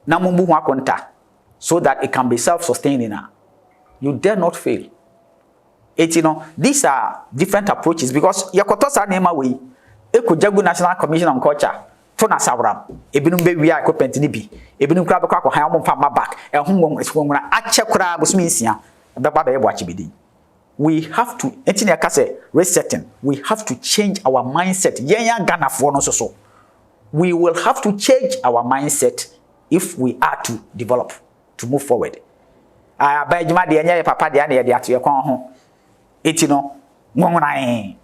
na mo bu ho akonta so that it can be self-sustaining. You dare not fail. These are different approaches because yakoto sa nema we ekojagu National Commission on Culture. Tona sawram ebinum be wi equipment ni bi ebinum kra be kwa ha mo mfa back ehum ngona ache kra bosumi nsia be ba be bo ache bidi. We have to resetting. We have to change our mindset. Ghana for no so. We will have to change our mindset if we are to develop, to move forward. By Juma de papa de ane de ato yakon ho. Ngona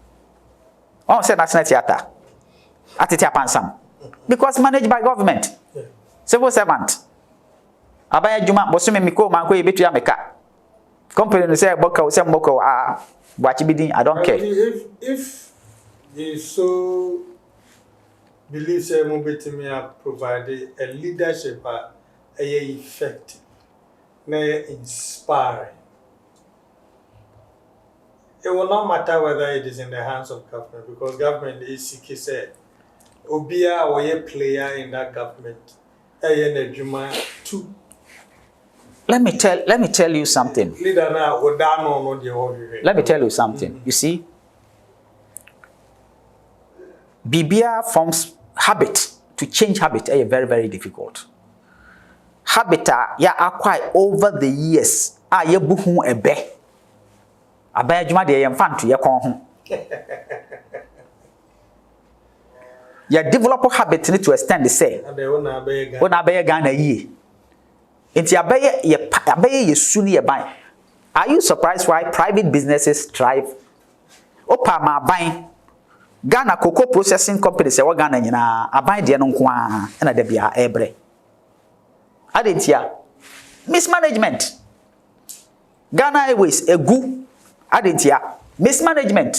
oh say National Theatre. Atete apansam. Because managed by government. Civil servant. Abaya Juma bosome miko manko yebetu ya meka. Company say Boko watch bidin, I don't care. If they so believe say Mobitimi have provided a leadership a effective, inspiring. It will not matter whether it is in the hands of government, because government is said Obia or a player in that government. Let me tell you something. Let me tell you something. You see, Bibia forms habit. To change habit is very, very difficult. Habit ya acquire over the years. Ye buhu ebe. Abaya juma de yemfantu ye kon ho. Ya develop habit to extend the say. Ona abaya Ghana ye. Inti abaya ye suni ye ban. Are you surprised why private businesses thrive? Opa ma ban. Ghana cocoa processing company say wa Ghana nyina aban de no nko a na da bia ebre. Adentia mismanagement. Ghana Airways egu. Adentia mismanagement.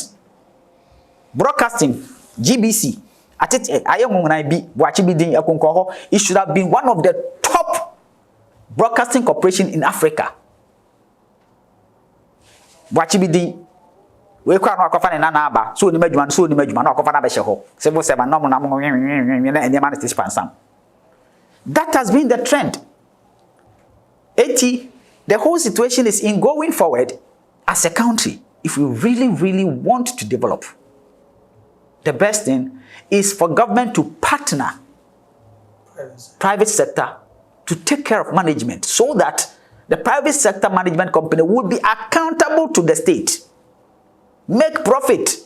Broadcasting GBC atete ayehunna bi boachi bidin akonko ho. It should have been one of the top broadcasting corporation in Africa. Boachi bidin we kwa no akofa ne nana aba so ni madwuma na akofa na be hye ho civil servant no na mo na eniema na tispansam. That has been the trend. 80 the whole situation is in going forward as a country. If we really want to develop, the best thing is for government to partner private sector to take care of management, so that the private sector management company will be accountable to the state. Make profit,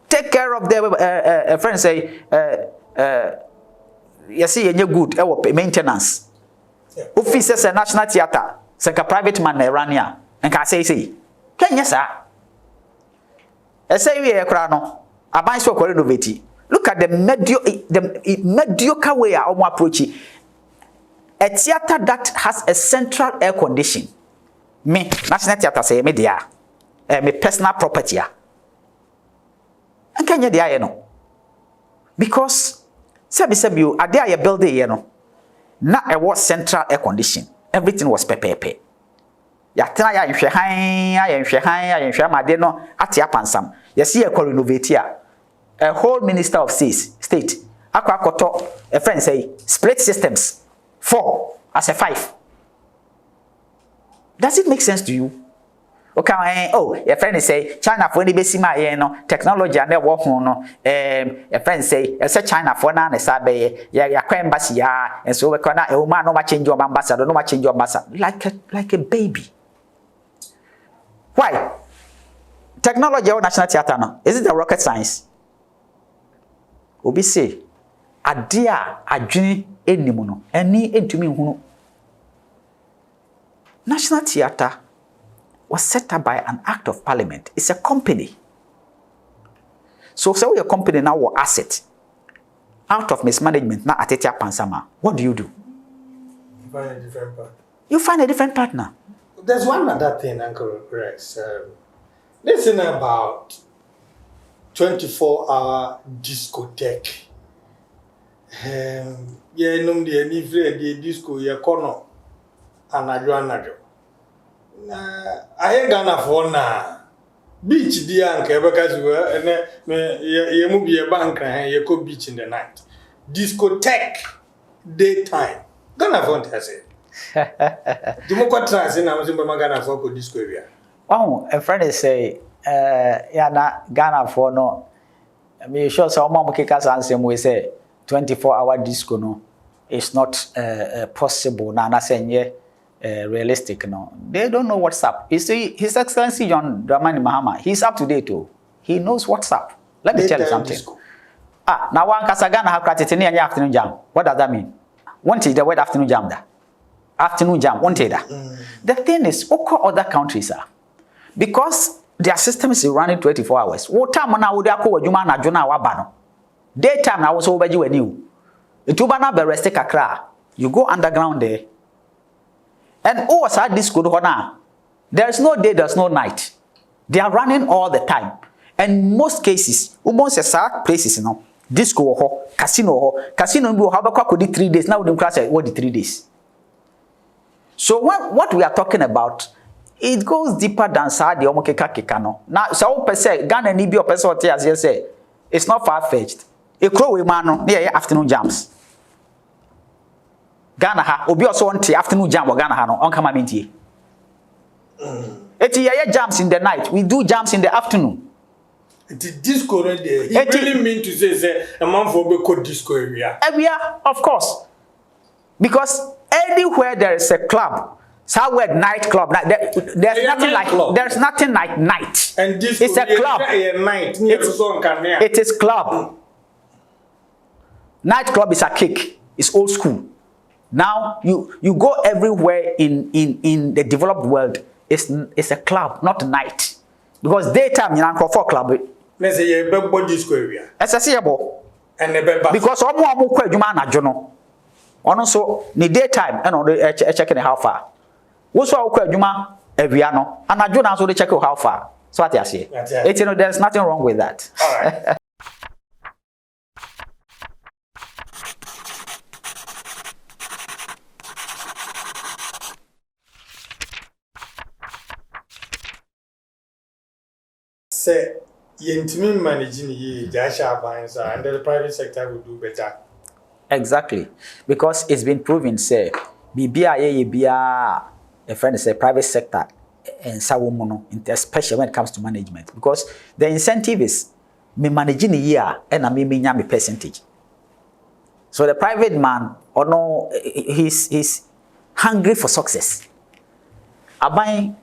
take care of their friends say you see any good maintenance. Officers and National Theatre, like a private man run here and can say can yes sir. I say we are crano. I buy so renovate. Look at the mediocre way of approach it. A theatre that has a central air condition. Me National Theatre say me dia me personal property. And can you dia no? Because sabi you ade aye building ye no. Na e was central air condition. Everything was pepepe. Ya tena ya nhwe han made no ate apansam. Ya see e renovate a whole minister of state akwakoto a friend say split systems 4 as a 5. Does it make sense to you? Okay, your friend say China for any besima no technology and wo ho no your friend say China for na sabe ya kwa embassy ya, and so we can na Omar no ma change your ambassador, no ma change your ambassador like a baby. Why? Technology or National Theatre no, is it the rocket science? Obi say adia adwene enimu no eni entumi hunu. National Theatre was set up by an act of parliament. It's a company. So say your company now will asset out of mismanagement now atetia pansama. What do? You find a different partner. You find a different partner. There's one other thing, Uncle Rex. Listen about 24-hour discotheque. Yeah, no, the disco, ya kono, anajo. I Ghana for na beach dia nke because you move your bank and you go beach in the night. Discotheque daytime. Ghana for has it. Do mo kwa trans na mo simba Ghana for ko disco area. Oh, a friend say ya na Ghana for no. Me sure so mo keka sansem we say 24-hour disco no is not possible na senye realistic no. They don't know what's up. You see, His Excellency John Dramani Mahama, he's up to date too. He knows what's up. Let me tell you something. Now one Kasagana have cratitini and afternoon jam. What does that mean? Wanted the word afternoon jam da. Afternoon jam, wanted that. The thing is, other countries are because their system is running 24 hours. What time na would ako juma na juna wabano? Daytime na also obeji wenu. Itubana be rest kakra. You go underground there. And sad disco do na There's no day, there's no night. They are running all the time. And in most cases, almost a places, you know, disco, casino, how about 3 days? Now we class what the 3 days. So what we are talking about, it goes deeper than Saudi Omokeka Kekano. Now, so per se, Ghana ni bi or person as you say, it's not far-fetched. A crow we man near afternoon jams. Ghana ha, obi also want afternoon jam or Ghana ha no, on come minty. Eti yaya jams in the night. We do jams in the afternoon. It is disco right there. He really mean to say a man for be called disco area. Area, of course. Because anywhere there is a club, somewhere nightclub, there's nothing like club. There's nothing like night. And disco it's a club. Night. It is club. Nightclub is a kick. It's old school. Now you go everywhere in the developed world. It's a club, not a night. Because daytime you know for club. Let's say you be disco area. Accessible. And the because omo kwa adwuma na dwono. Ono so ni daytime and on checking how far. Wo so akwa adwuma awia no. Anadwo na so they check how far. So what you say? You know there's nothing wrong with that. All right. Say, you managing ye, Jasha Vines, and the private sector will do better. Exactly. Because it's been proven, say, BBIA, a friend say private sector, and Sawomono, especially when it comes to management. Because the incentive is me managing a year and I me percentage. So the private man, or no, he's hungry for success. Abai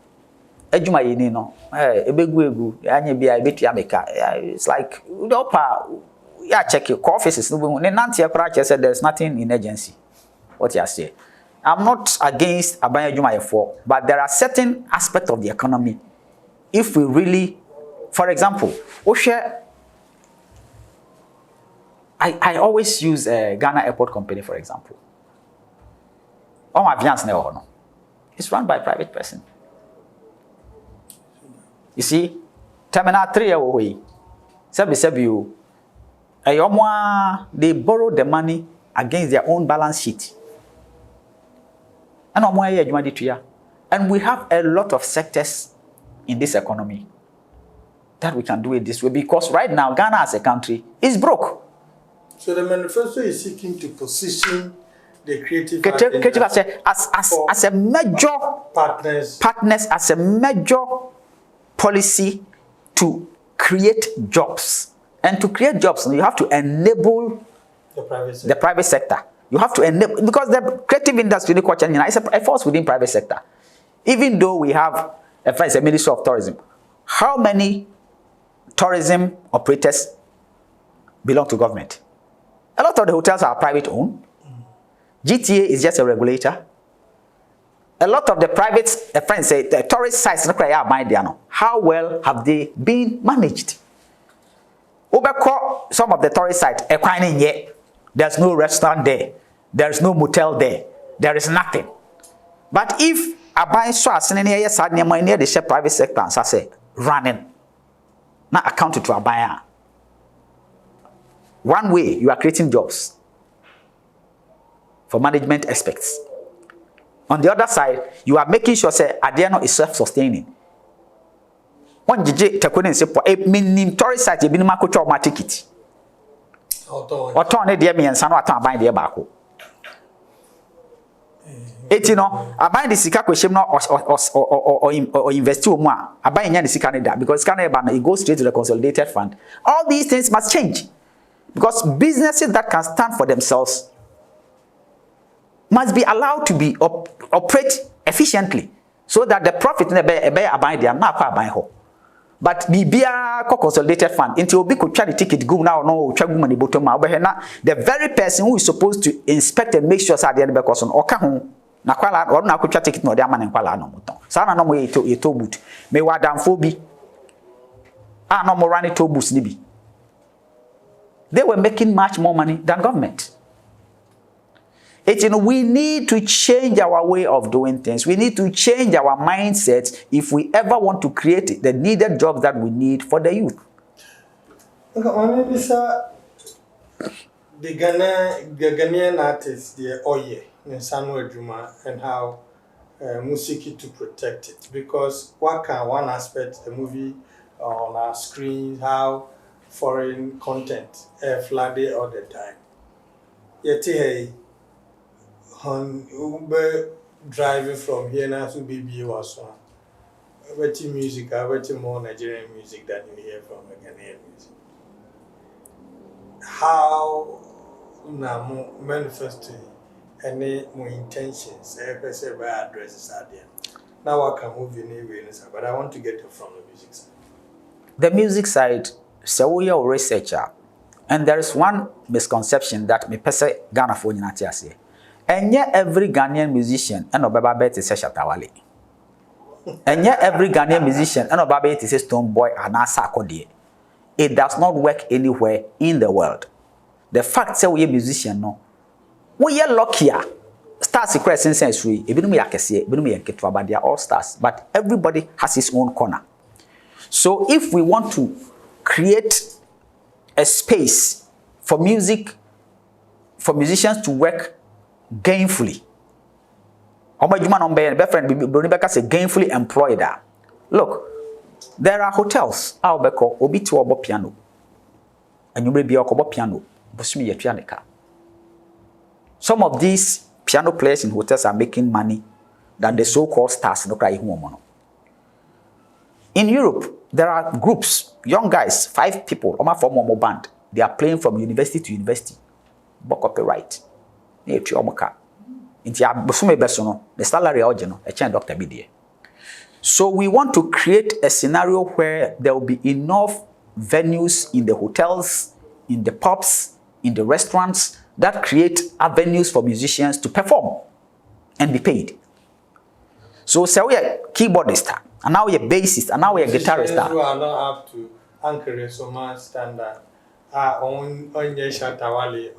ejuma yini no ebegu anya bia ebetua meka. It's like yeah, check your offices no ne nante ekra che said there's nothing in agency. What you say? I'm not against aban ejuma yefo, but there are certain aspects of the economy if we really, for example, I always use Ghana Airport Company for example. Omar no. It's run by a private person. You see, Terminal 3 away. Sebi, they borrow the money against their own balance sheet. And we have a lot of sectors in this economy that we can do it this way because right now Ghana as a country is broke. So the manifesto is seeking to position the creative as a major partners as a major policy to create jobs. And to create jobs, you have to enable the private sector. You have to enable, because the creative industry is a force within private sector. Even though we have a Ministry of Tourism, how many tourism operators belong to government? A lot of the hotels are private owned. GTA is just a regulator. A lot of the private friends say the tourist sites how well have they been managed? Some of the tourist sites there's no restaurant there, there's no motel there, there is nothing. But if I buy near the private sector and say running, not accounted to a buyer. One way you are creating jobs for management aspects. On the other side, you are making sure say Adiano is self-sustaining. One JJ Takunin say a minim tourist site you been market my ticket. Or turn it dear me and son what time buy the bako. It I buy the Sika question or invest too more. I buy in the Canada because Canada it goes straight to the consolidated fund. All these things must change. Because businesses that can stand for themselves must be allowed to be operate efficiently so that the profit in the abide they are not quite buying ho. But bibia consolidated fund until we could try to take it go now no try money bottom the very person who is supposed to inspect and make sure that the end person or can na kwala or na could take it no their man and kwala no muton. Sana no way to boot me wadam phobi no more running to boost nibi. They were making much more money than government. We need to change our way of doing things. We need to change our mindset if we ever want to create the needed jobs that we need for the youth. Okay, the Ghanaian artists, the Oye, in Sanwo Juma, and how music to protect it. Because what can one aspect the movie on our screen, how foreign content flooded all the time. Yet, hey, on Uber driving from here now to BB was one. What music, what more Nigerian music than you hear from Ghanaian music. How now manifesting any more intentions, by addresses are there. Now I can move in anyway, but I want to get it from the music side. The music side, so we are a researcher, and there is one misconception that me pese Ghana for say. And yet every Ghanaian musician and Obaba bet is Shatawale. And yet every Ghanaian musician and Obaba is a Stone Boy and Asa Kodie. It does not work anywhere in the world. The fact that we are musician no, we are luckier. Stars secret sense free. Even me akese, even me enketwa, but they are all stars. But everybody has his own corner. So if we want to create a space for music, for musicians to work gainfully, Omar Juma number and friend Rebecca say gainfully employed. Look, there are hotels. Albeko obi to obo piano, and you may be obo piano. Busumi yetuanika. Some of these piano players in hotels are making money than the so-called stars. In Europe, there are groups, young guys, 5 people, Omar form a band. They are playing from university to university. But copyright. The salary original, a chain doctor be. So we want to create a scenario where there will be enough venues in the hotels, in the pubs, in the restaurants that create avenues for musicians to perform and be paid. So say we are keyboardist, and now we are bassist, and now we are guitarist. Who are not up to anchor so much standard.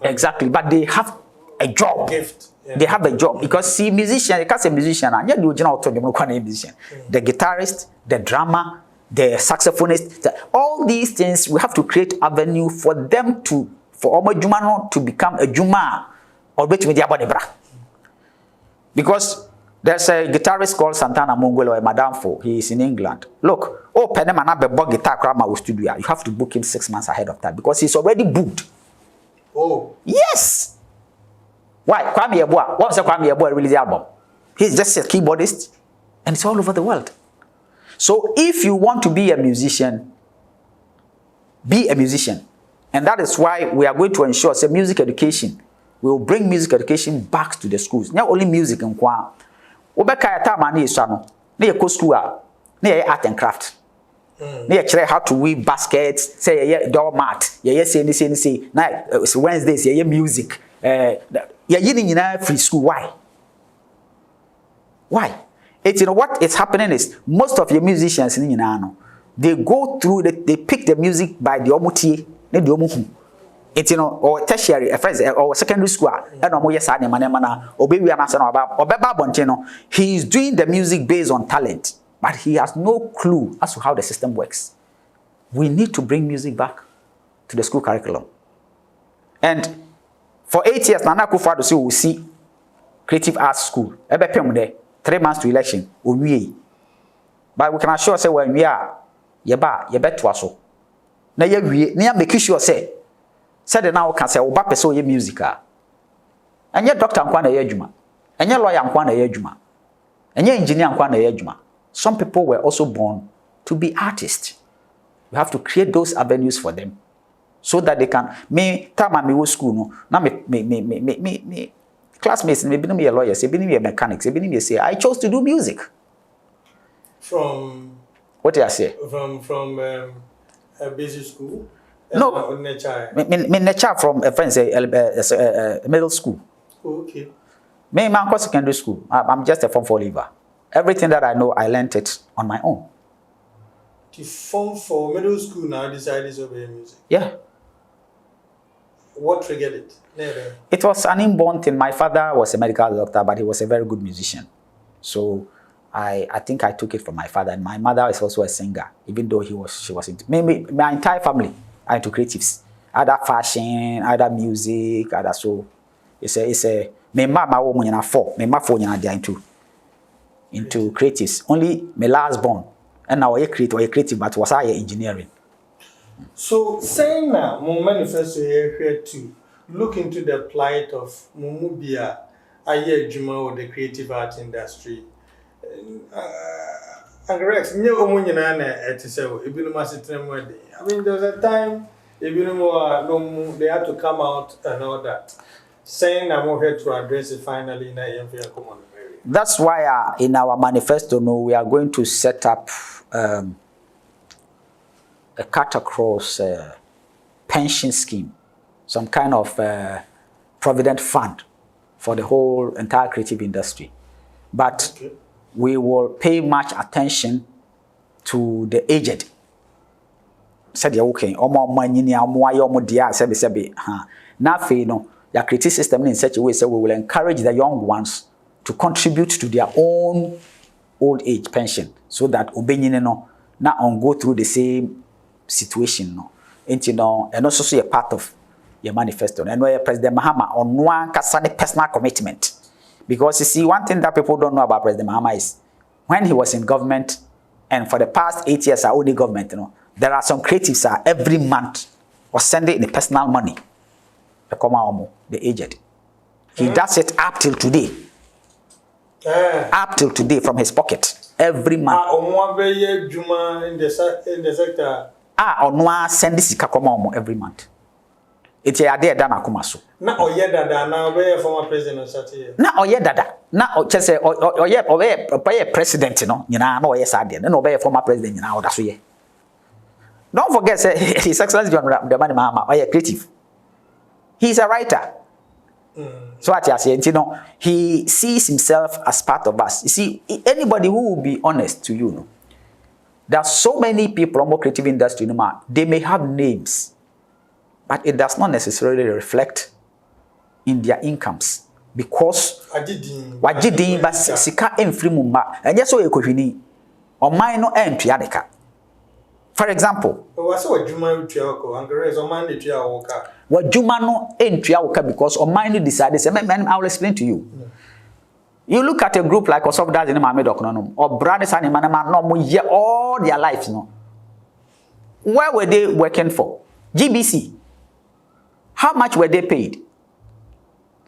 Exactly, but they have a job. Gift. Yeah. They have a job because see, musician, you can't say musician, and yet the original musician, the guitarist, the drummer, the saxophonist, all these things we have to create avenue for them to, for Omar Juma to become a Juma or which media body bra. Because there's a guitarist called Santana Mongolo, a Madame Fo. He is in England. Look, Penema be book guitar crama studio. You have to book him 6 months ahead of time because he's already booked. Oh. Yes. Why? Kwame Yeboah. What was Kwame Yeboah release the album? He's just a keyboardist and it's all over the world. So if you want to be a musician, be a musician. And that is why we are going to ensure say music education. We will bring music education back to the schools. Not only music and kwa. Obeka ya time ani isano. Na ye school na art and craft. Na ye how to weave baskets, say ye doormat, ye say na Wednesdays ye music. Ye nyina free school. Why? Why? It's what is happening is most of your musicians in they go through they pick the music by the omutie, ne the omuhu. It's or tertiary or secondary school and he is doing the music based on talent, but he has no clue as to how the system works. We need to bring music back to the school curriculum. And for 8 years, Nana Akufo-Addo say we see creative arts school. 3 months to election. But we can assure say when we are yeba to so. Na ye make sure say said now can say oba person ye music and ye doctor nkwa na ye adwuma and ye lawyer nkwa na ye adwuma and ye engineer nkwa na ye adwuma. Some people were also born to be artists. We have to create those avenues for them so that they can me time me school no na me classmates me be a lawyer, say be a mechanic, say be say I chose to do music. From what did I say? From a basic school. No, me from a friend say middle school. Okay. Me man secondary school. I'm just a Form 4 leaver. Everything that I know, I learned it on my own. The Form 4 middle school now decided to obey music. Yeah. what triggered it? Never. It was an inborn thing. My father was a medical doctor, but he was a very good musician. So I think I took it from my father. And my mother is also a singer, even though she was into my entire family are into creatives. Either fashion, either music, either so. It's a my woman and four. My mother four they are into creatives. Only my last born. And now I creative, but was I engineering. So saying now, my manifesto here to look into the plight of Mumubia, Aye Juma or the creative art industry. And Rex, no omunyanana at so even I mean, there was a time even more they had to come out and all that. Saying I'm here to address it finally in a common area. That's why in our manifesto, we are going to set up a cut across pension scheme, some kind of provident fund for the whole entire creative industry. But we will pay much attention to the aged. Said you okay, the creative system in such a way so we will encourage the young ones to contribute to their own old age pension so that not on go through the same situation and also a part of your manifesto and where President Mahama on one personal commitment. Because you see, one thing that people don't know about President Mahama is when he was in government and for the past 8 years are only government, there are some creatives every month or sending the personal money. The aged. He does it up till today. Up till today from his pocket. Every month. In the sector. Send this every month. It's a day done akumaso. Na oye dada na where former president Sati. Na oye dada. Na just say oye president nyina na oye sade. Na oye former president nyina oda so ye. Don't forget say His Excellency John Dramani Mahama oye creative. He's a writer. So at he sees himself as part of us. You see, anybody who will be honest to you, there are so many people in the creative industry, they may have names, but it does not necessarily reflect in their incomes because wajidin ba sika emfiri mu ma enye so ekohwini oman no entuadeka. For example, Wajuma no entuawoka because oman no decided say I will explain to you. You look at a group like Osof Dad in Mamedok or Brothers and Manama no mo all their lives Where were they working for? GBC. How much were they paid?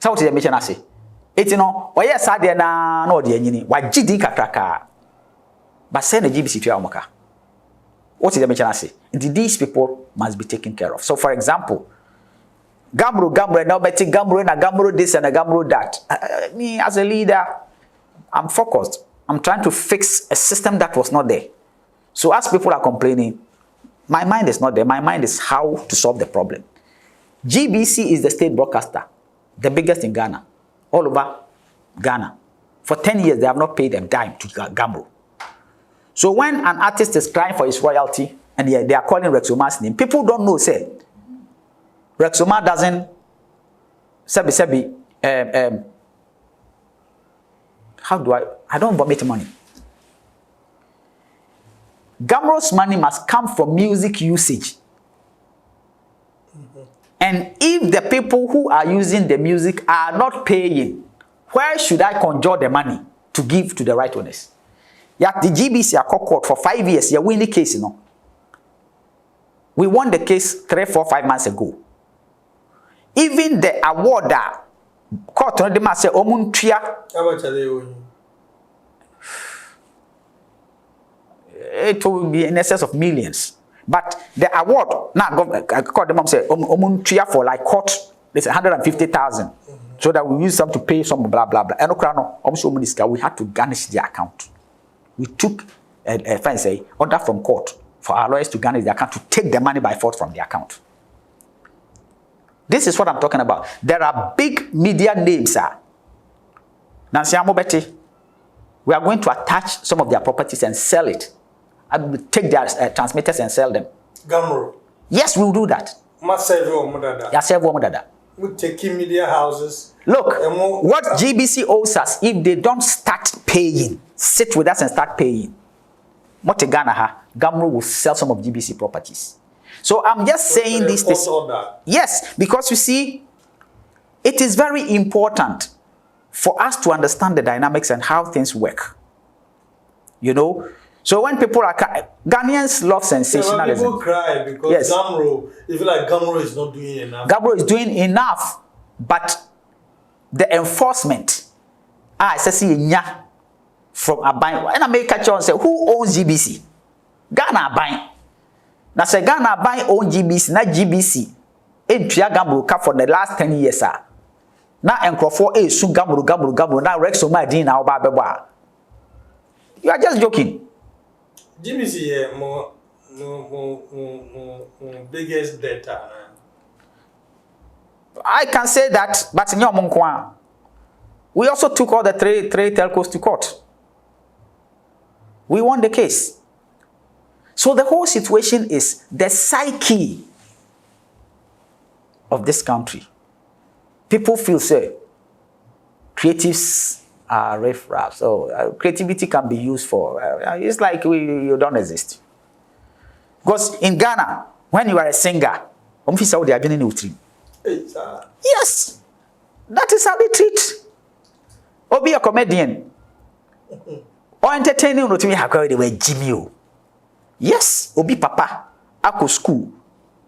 So what is the mission I say? It's oye sade na no de anyini wajidi kakraka. But send the GBC to Amoka. What is the mission I say? These people must be taken care of. So for example, Gamro, now betty Gamro and a Gamro this and a Gamro that. Me as a leader, I'm focused. I'm trying to fix a system that was not there. So as people are complaining, my mind is not there. My mind is how to solve the problem. GBC is the state broadcaster, the biggest in Ghana, all over Ghana. For 10 years, they have not paid a dime to Gamro. So when an artist is crying for his royalty and they are calling Rex Omar's name, people don't know, say, Rex Omar doesn't, how do I don't vomit money. Gamro's money must come from music usage. And if the people who are using the music are not paying, where should I conjure the money to give to the right owners? Yet the GBC are court for 5 years. You win the case, We won the case 3, 4, 5 months ago. Even the award that court they must say Omuntria. How much are they owing? It will be in excess of millions. But the award now court them say Omuntria for like court it's 150,000. So that we use them to pay some blah blah blah. And we had to garnish their account. We took a order from court for our lawyers to garnish the account to take the money by force from the account. This is what I'm talking about. There are big media names. Nancy Amobeti, we are going to attach some of their properties and sell it. I will take their transmitters and sell them. Gamro. Yes, we will do that. Must serve you dada. Ya serve wo dada. We take media houses. Look, what GBC owes us if they don't start paying, sit with us and start paying. What Ghana ha, Gamro will sell some of GBC properties. So I'm just saying this. Yes, because you see, it is very important for us to understand the dynamics and how things work. You know, so when people are Ghanaians love sensationalism. Yeah, people cry because yes. Gamro, they feel like Gamro is not doing enough. Gamro is doing enough, but the enforcement, from Aban. And I make a chance say, who owns GBC? Ghana Aban. Now say Ghana Aban own GBC, not GBC. Entria Gamro for the last 10 years, sir. Now Encrofor soon Gamro. Now Rex Omar Dean now Baba. You are just joking. GBC more biggest data. I can say that, but in your Monkwa, we also took all the three telcos to court. We won the case. So the whole situation is the psyche of this country. People feel say creatives are riffraff. So creativity can be used for it's like you don't exist. Because in Ghana, when you are a singer, yes, that is how they treat. Or be a comedian. Or entertaining no to me how they were Jimmy. Yes, obi papa ako school.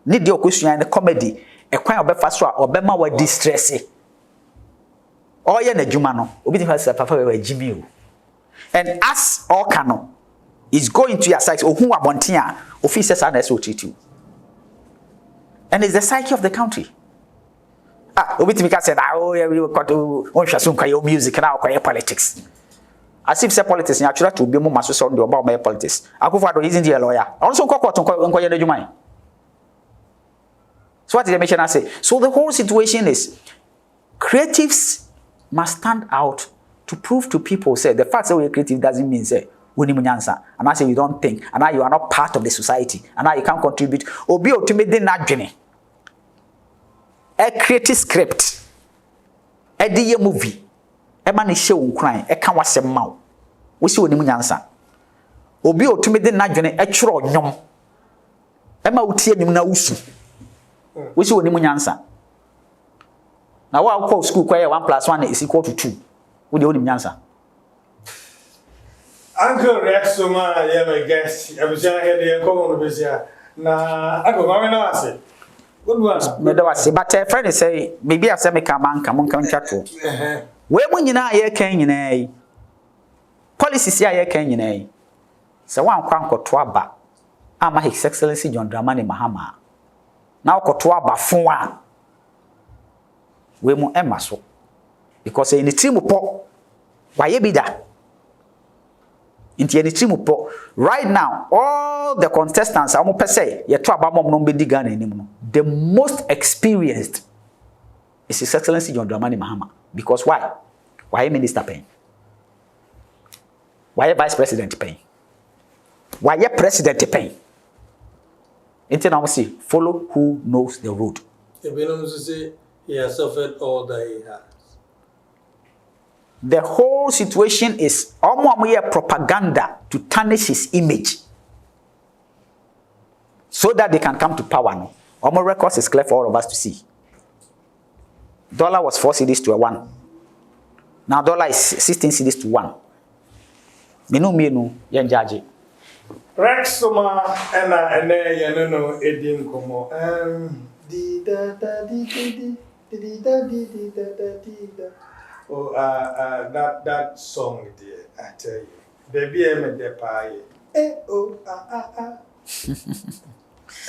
Need the question and comedy. E kwan obefa so a obema wa distress. Oye na djuma no, obi ti fa papa we Jimmy. And as all canon is going to your site ohun abonten a officers are so treat you. And it's the psyche of the country. Obi ti say oh yeah we got to on hwaso kwa your music na kwa politics. As if say politics in actually to be more maso so about my politics. Akufo-Addo isn't a lawyer. Also court on the Jumai. So what did the mission say? So the whole situation is creatives must stand out to prove to people say the fact that we're creative doesn't mean say and I say you don't think and now you are not part of the society and now you can't contribute. Obi ultimately not journey. A creative script. A day movie. E man show nkran e kan wasem maw wo si onim nyansa obi otumede na dwene e tworo nyom e ma wutie nyum na wusu wo si onim nyansa na wa ko school kwa 1+1 is equal to 2 wo de onim nyansa. Uncle Rex Omar yeah my guest abusha here dey come on besia na ako ma me na ase good one me da wase but friend say maybe I say me ka man ka mon kan twato we mo nyina ye kan nyina yi policies ya ye kan nyina yi se wan kwa nkoto aba ama His Excellency John Dramani Mahama na okoto aba fon a we mo emaso because in the team po wa ye bida inti any team po right now all the contestants am pese ye to aba mom no be diga na anim no the most experienced is His Excellency John Dramani Mahama. Because why? Why minister paying? Why vice president paying? Why president paying? Internal see follow who knows the road. He has suffered all that he has. The whole situation is almost propaganda to tarnish his image so that they can come to power. No, Omar records is clear for all of us to see. Dollar was 4 cedis to a 1. Now dollar is 16 cedis to 1. Menu yen judge. Rex Omar and then no Edin Como. Oh that song dear, I tell you. Baby I'm the pie.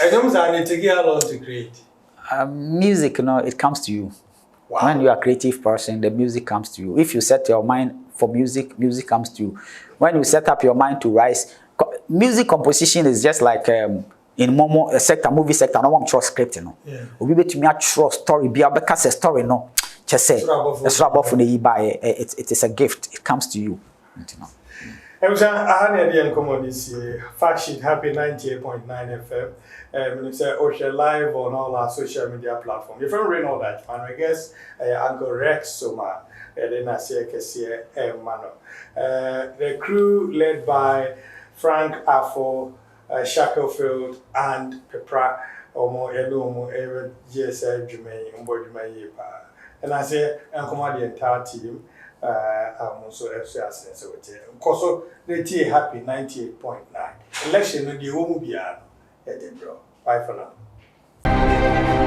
I don't need to get along to create. Music, it comes to you. Wow. When you are a creative person, the music comes to you. If you set your mind for music, music comes to you. When you set up your mind to rise, music composition is just like in Momo sector, movie sector. No one trust script, Yeah. We bet me a trust story. Be a because a story, no. Just say, it is a gift. It comes to you. I had the encommon this year. Fact sheet happy 98.9 FM. And say Ocean live on all our social media platforms. If you don't know that, man, I guess Uncle Rex Omar. Then I say Mano. The crew led by Frank Affo, Shacklefield, and Pepra. Omo GSL Jume, Jume. And I say, I'm the entire team. I'm also FCS. So, they happy 98.9. Election, the home be Edinburgh. Bye for now.